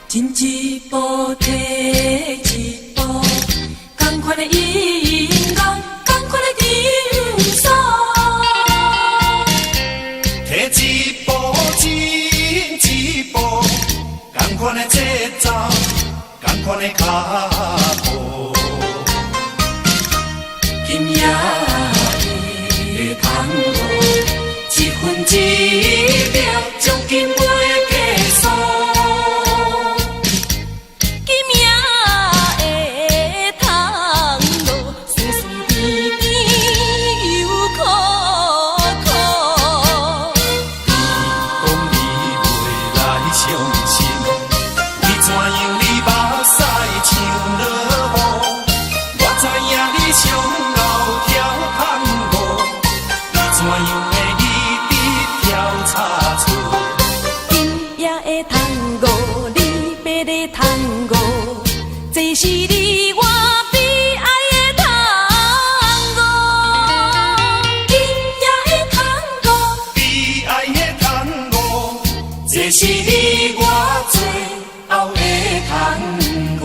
进一步退一步，同款的音乐，同款的叮咛。摕一步进一步，同款的节奏，同款的脚步。今夜的窗户，一分一秒，将今袂结束。今夜的窗路，酸酸甜甜又苦苦。讲你袂来相信，你怎样你目屎像落雨？我知影你上后跳探戈，你怎样会一直跳叉出？今夜的探戈，你要的探戈，这是你我悲哀的探戈。今夜的探戈，悲哀的探戈，这是你我最后的探戈。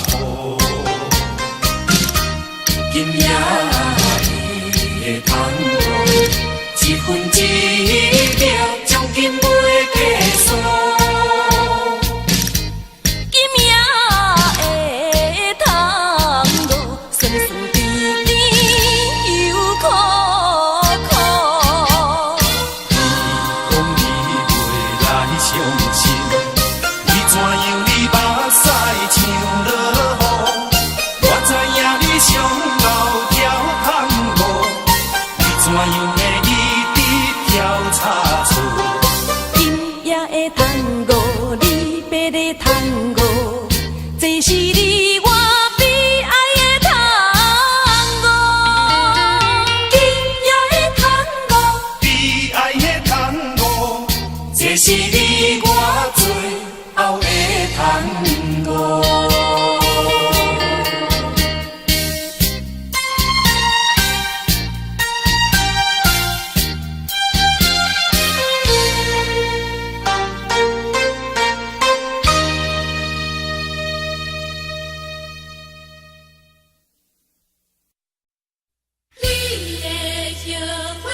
步。今夜的通路，一分一秒，将今袂计数。今夜的通路，酸酸甜甜又苦苦。你讲你袂来相信，你怎样你目屎像落雨？我知影你上后跳空路，你怎样会一直跳叉厝？今夜的探戈，离别的探戈，这是你我悲哀的探戈。今夜的探戈，悲哀的探戈，这是你我最后的探戈。你的叶花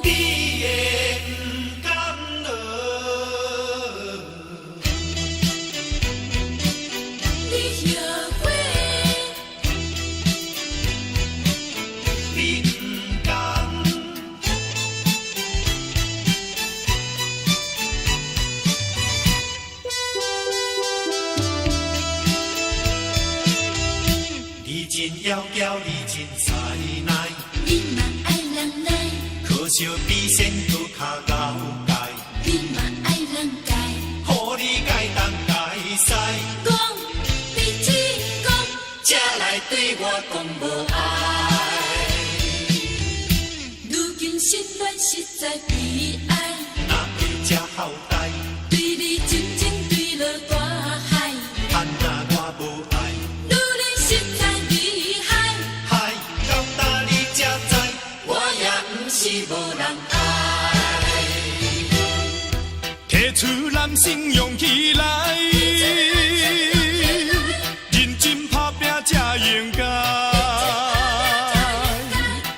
你的不甘落。你叶花，你不甘，你真妖娇，你真塞奶，你嘛爱人来，可惜比仙搁较高界，你嘛爱人改，予你改东改西，讲你只讲，才来对我讲无爱。如今心软实在悲哀，若会这好代，对你真情对落大海，盼若我无爱，女人实在厉害，害到今你才知，我也不是无人爱。提出男性勇气来，认真打拼才应该。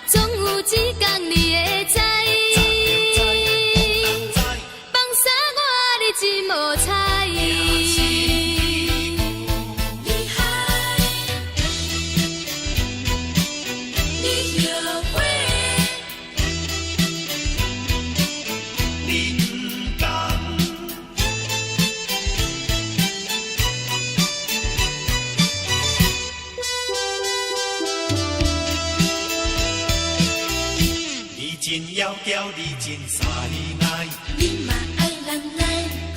总有一天你会知，放下我你真无彩。厉害，你叶花，你不甘，你真妖娇，你真塞奶，你嘛爱人来，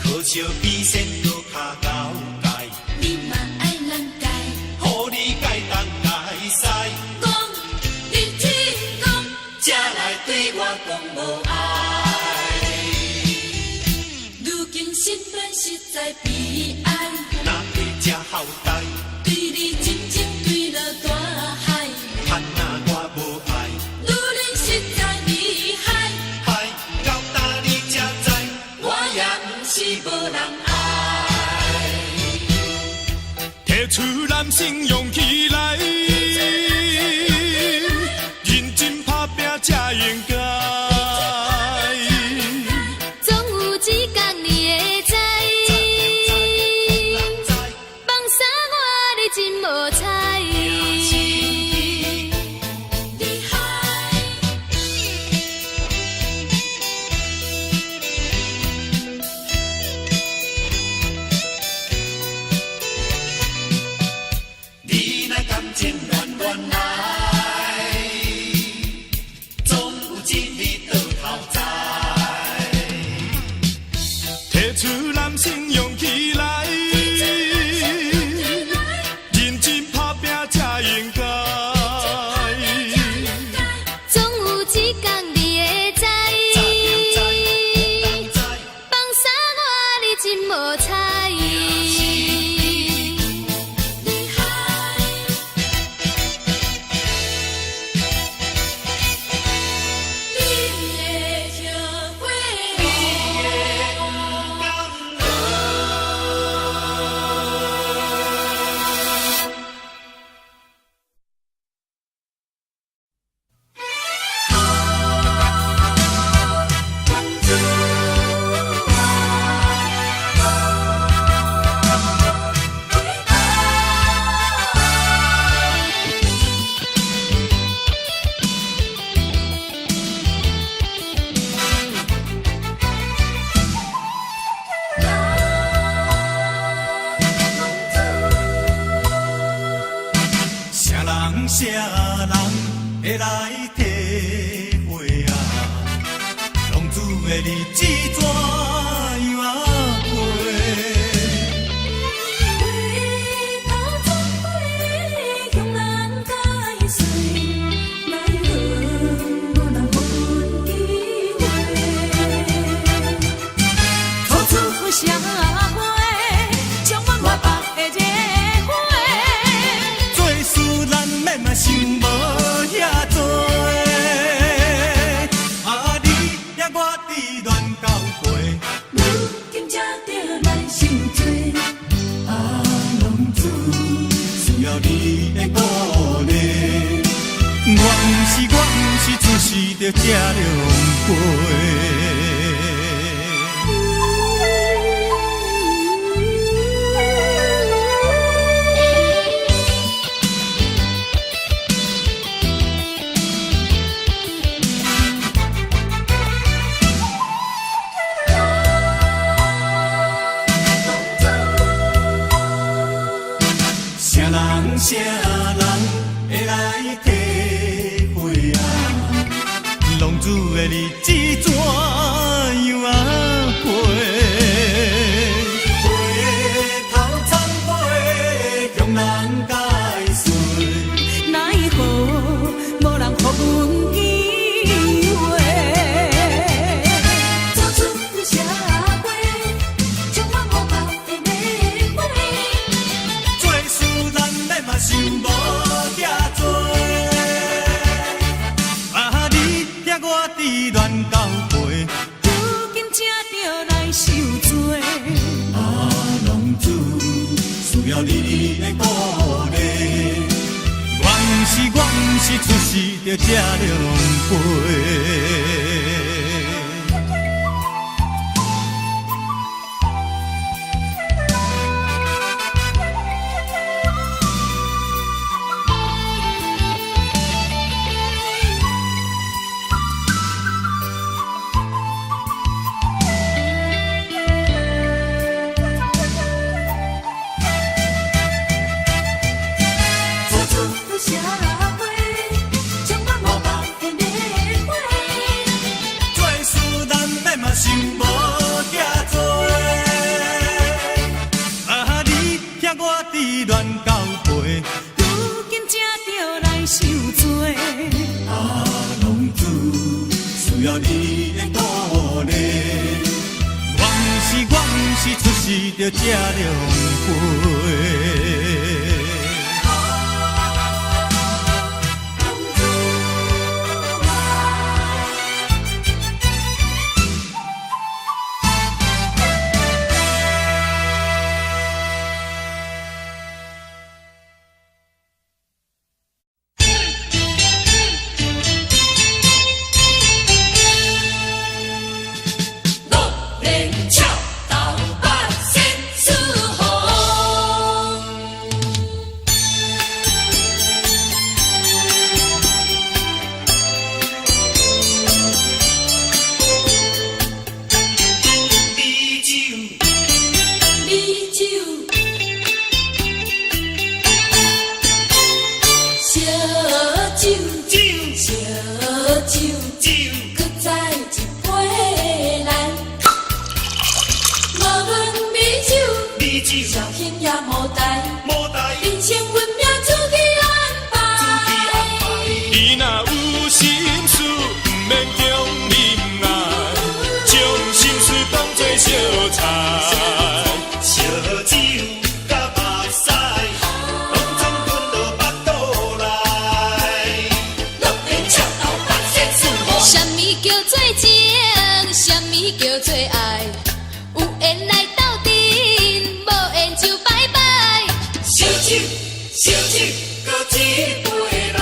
可惜比仙搁较高界，你嘛爱人改，予你改东改西，讲你只讲，才来对我讲无爱。如今心软实在悲哀，若会这好代，对你真情对落大海，盼若我无爱，女人实在厉害，害到今你才知，我也不是无人爱。提出男性勇气来，认真打拼才应该。总有一天你会知，放下我你真无彩。厉害，你若感情乱乱来，总有一日到头栽。提出男性勇气来，认真打拼才应该。总有一天你会知，放下我你真无彩。厉害，日子怎样过？回头总会向人解释，奈何无人予阮机会。初次社会，充满活泼的热火。做事咱免嘛想无遐多，啊你也我志愿交陪，如今才着来受罪，啊，拢自需要你的鼓励。我不是出世就这凉杯。啥人会来体会啊？浪子的日子怎样过？回头忏悔，向人解释。奈何无人予阮机会。初出社会，充满活泼的热火。做事咱免嘛想无遐多，啊你也我志愿交陪，如今才着来受罪。啊浪子需要你的鼓励。我不是出世就这凉杯。社会充满活泼的热火。做事咱免嘛想无遐多，啊你也我志愿交陪，如今才着来受罪。啊浪子需要你的鼓励。我不是出世就这凉杯。小天也无代，人生运命自己安排。你若有心事，不免强忍耐，将心事当作小菜，烧酒甲目屎，拢总吞到腹肚内。乐天恰到百仙似火。什么叫做情？什么叫做爱？有缘来斗阵，无缘就拜拜。烧酒，烧酒，搁一杯来。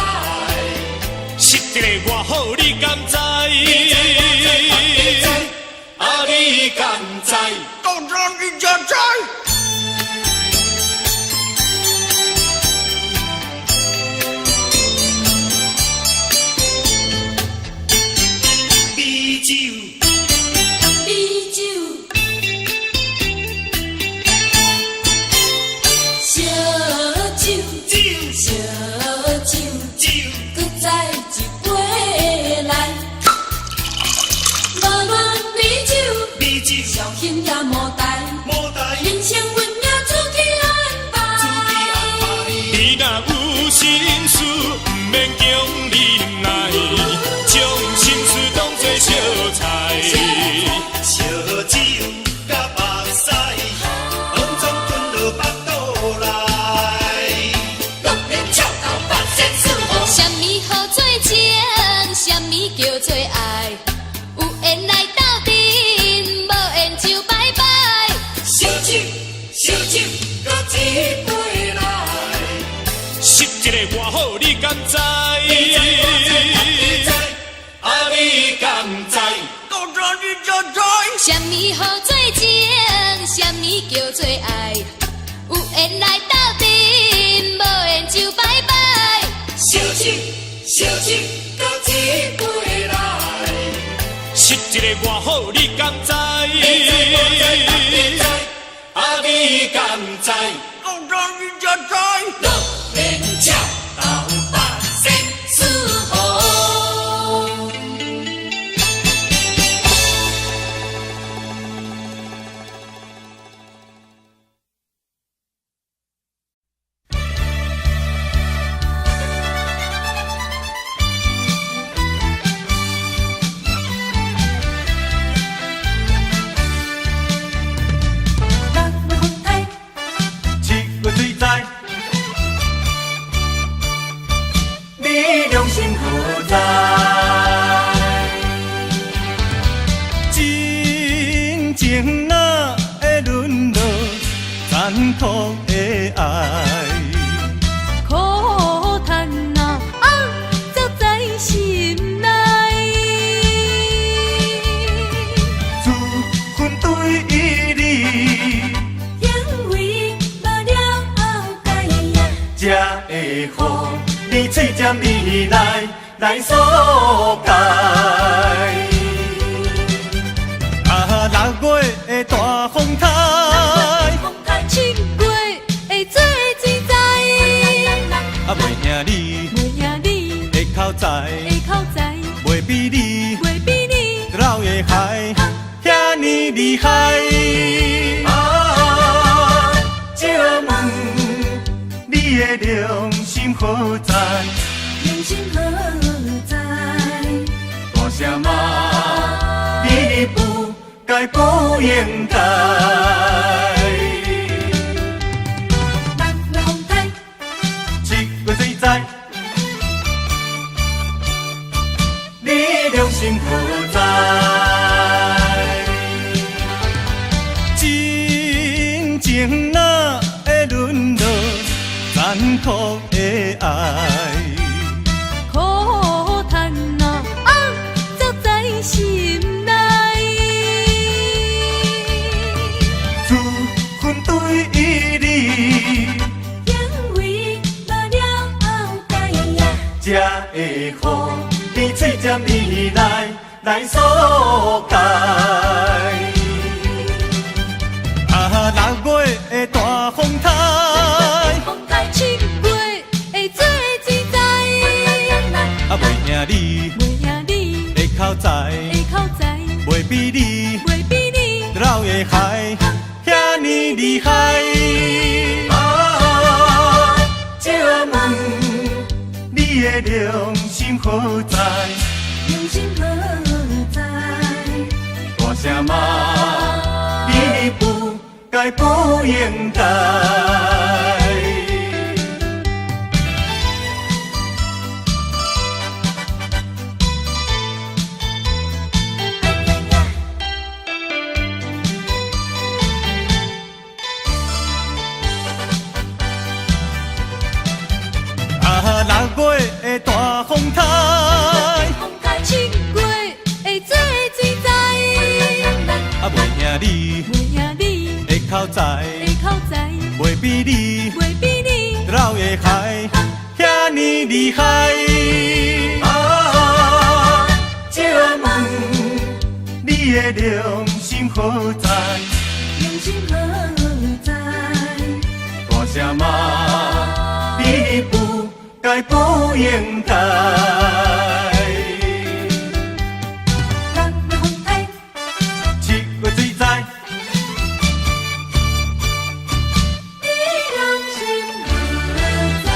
实际的外好，你敢知？啊，你敢知？当然你才知。美酒，美酒，烧酒，酒。回来。实一个偌好，你敢知？啊，你敢知？到这你就知。什么好做情，什么叫做爱？有缘来斗阵，无缘就拜拜。相亲，相亲，到一回来。实一个偌好，你敢知？啊，你敢知？到这你就知。乐连照到百姓舒服。七月水在，你良心何在？真情哪会沦落残酷的爱？苦叹啊，走在心内。自分对你，因为无了后改呀，才会予你嘴尖你来所解。啊，6月的大风台。七月会做水在，啊，袂惊你袂赢你的口才，的口才，袂比你袂比你老的海遐尼厉害。啊，借问你的良心何在？良心何在？大声骂你不该不应该。北风台，七月水在，你良心何在？真情哪会沦落残酷的爱？苦叹啊，走在心内。自分对你，因为无了后改呀，才会予你嘴尖你来所解。啊，6月的大风台。风台七月会做水在，啊，袂惊你袂赢你的口才，的口才，袂比你袂比你老的海遐尼厉害。啊，借问你的良心何在？良心何在？大声骂你不该不应该。啊，6月的大风台。风台七月会做水在，啊，袂惊你袂赢你的口才，的口才，袂比你袂比你老的海遐尼厉害。啊，借问你的良心何在？良心何在？大声骂你不该不应该。北风台，七月水在，你良心何在？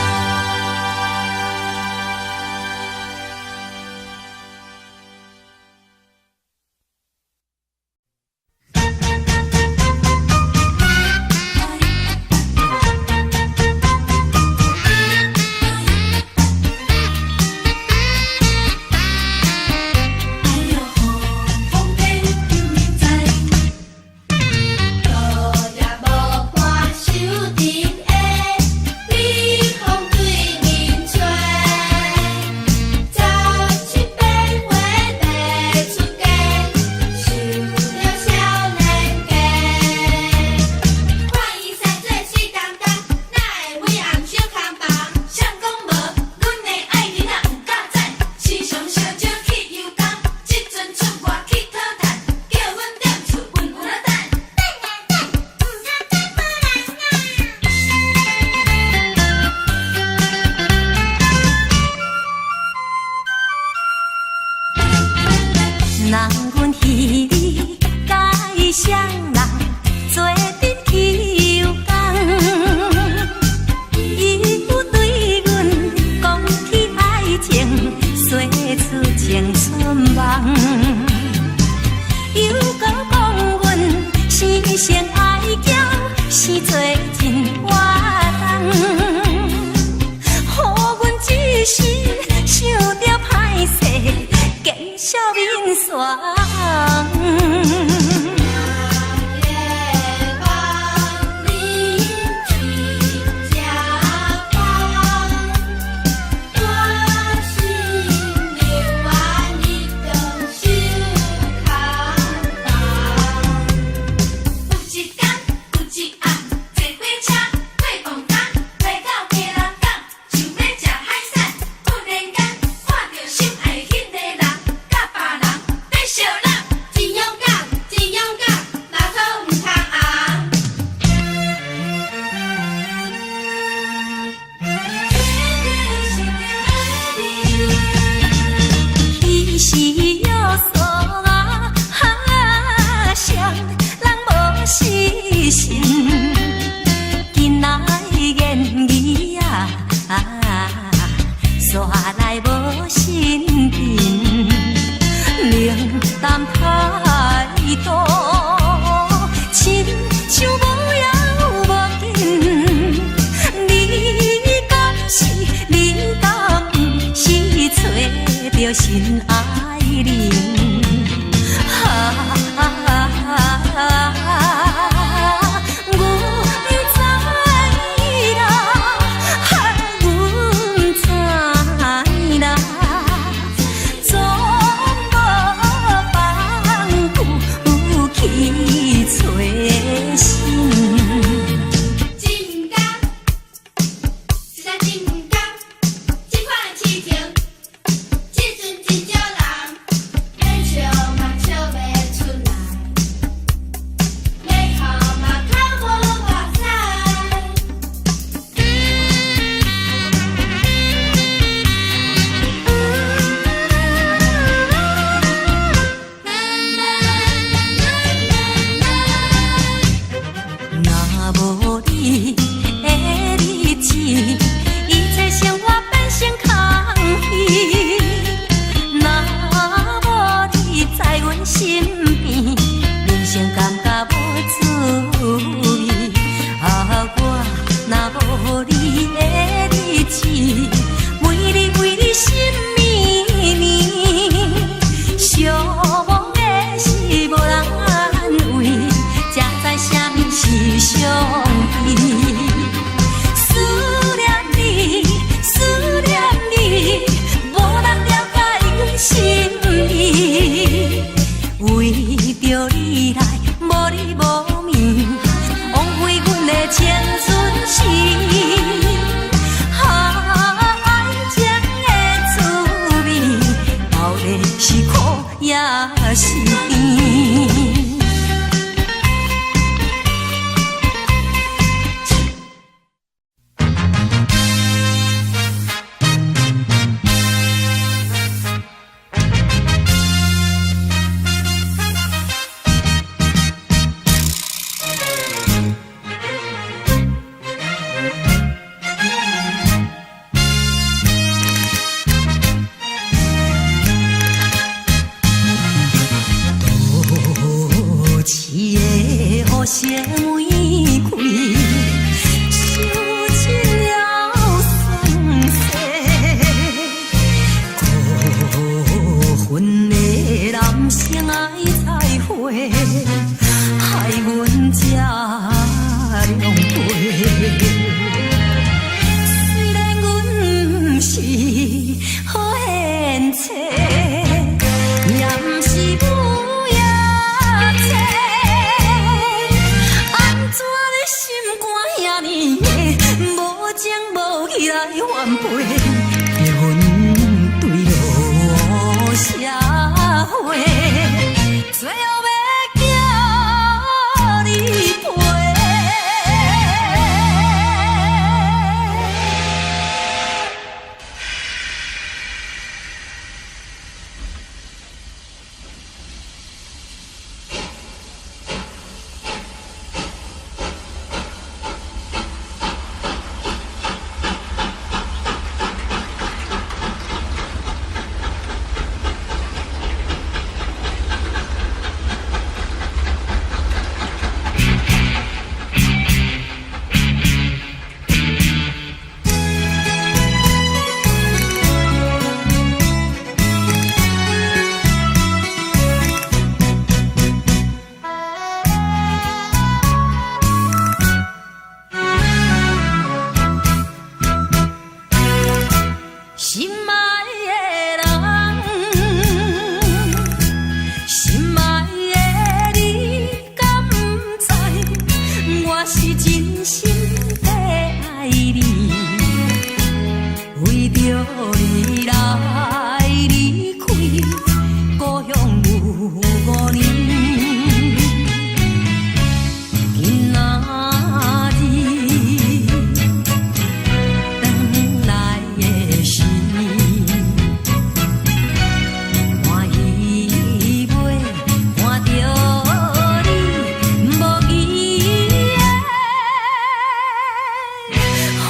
心爱人。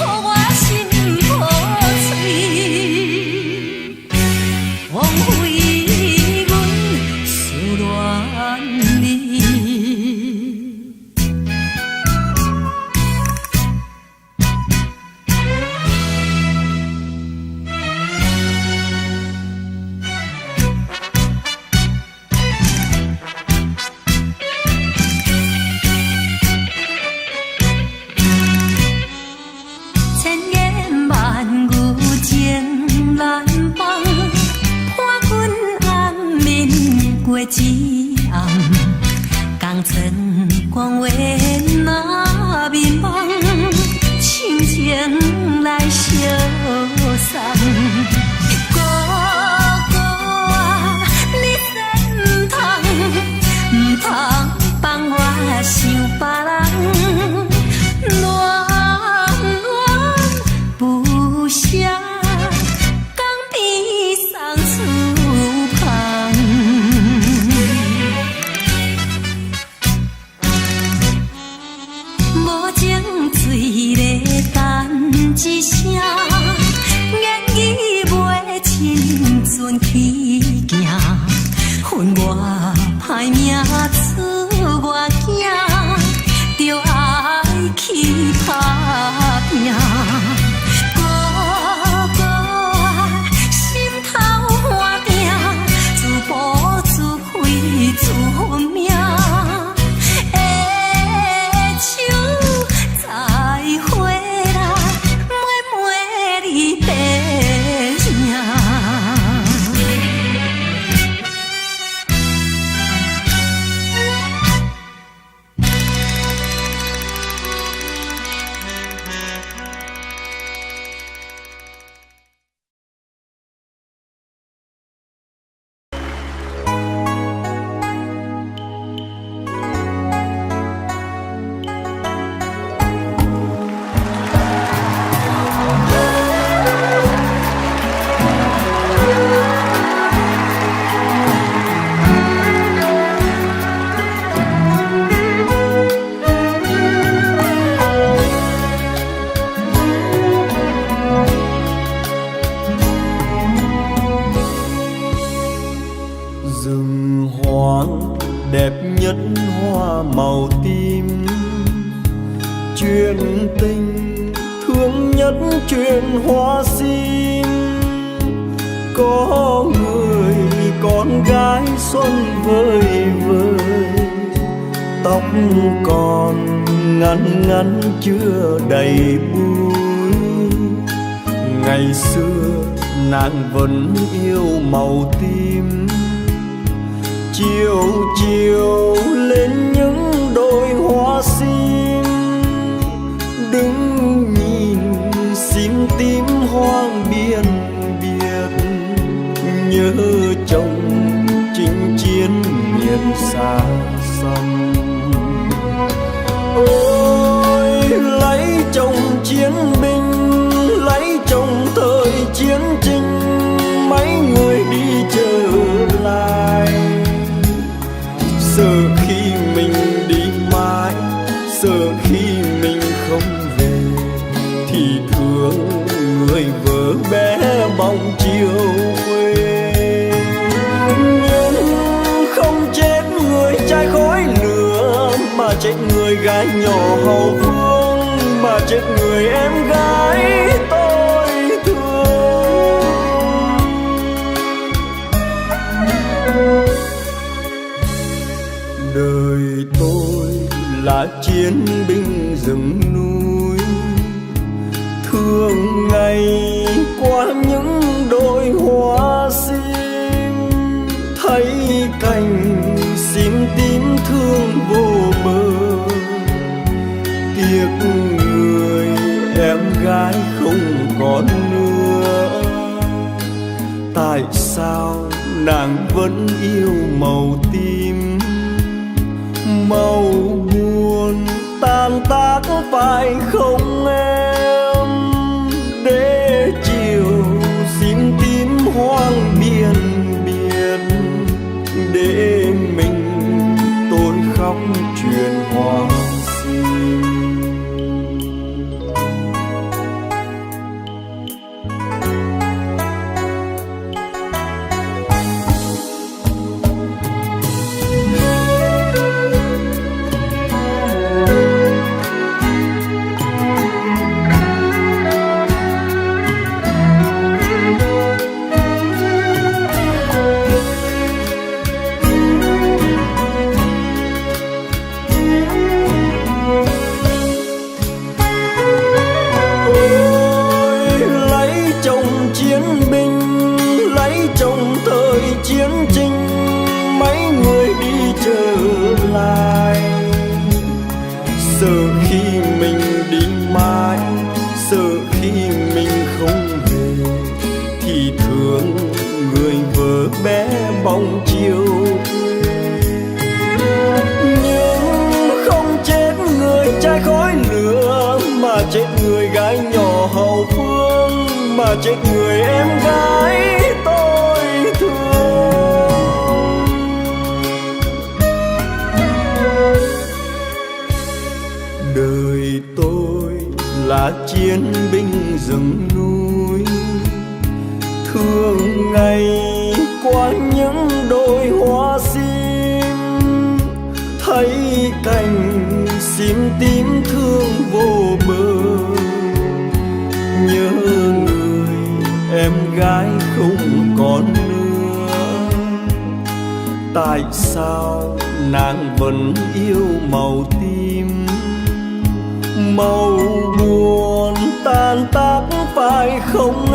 Oh 月之暗，江春光月那面梦，亲情来相送。哥哥啊，你真唔通放我想别人，暖暖不舍。一声言语袂亲像起行，恨我歹命出外囝，着爱去打拼。哥哥啊，心头换命，自暴自弃自分命。chưa đầy bụi. Ngày xưa nàng vẫn yêu màu tím, chiều chiều lên những đôi hoa sim, đứng nhìn sim tím hoang biên biệt, nhớ chồng chinh chiến miền xa xăm. Ôi lấy chồng chiến binh, lấy chồng thời chiến tranh, mấy người đi trở lại. Sợ khi mình đi mãi, sợ khi mình không về, thì thương người vợ bé bóng chiều quê. Nhưng không chết người trai khói lửa, mà chết người gái nhỏ hậu phương, mà chết người em gái tôi thương. Đời tôi là chiến binh rừng núi, thường ngày qua những đôi hoa sim, thấy cành sim tím thương vô bờ. Tiếc người em gái không còn nữa, tại sao nàng vẫn yêu màu tím? Màu buồn tan tác phải không em? Để chiều sim tím hoang biên biệt, để mình tôi khóc chuyện hoa sim. người gái nhỏ hậu phương, mà chết người em gái tôi thương. Đời tôi là chiến binh rừng núi, thường ngày qua những đôi hoa sim, thấy cành sim tím thương vô bờ, nhớ người em gái không còn nữa. Tại sao nàng vẫn yêu màu tím, màu buồn tan tác phải không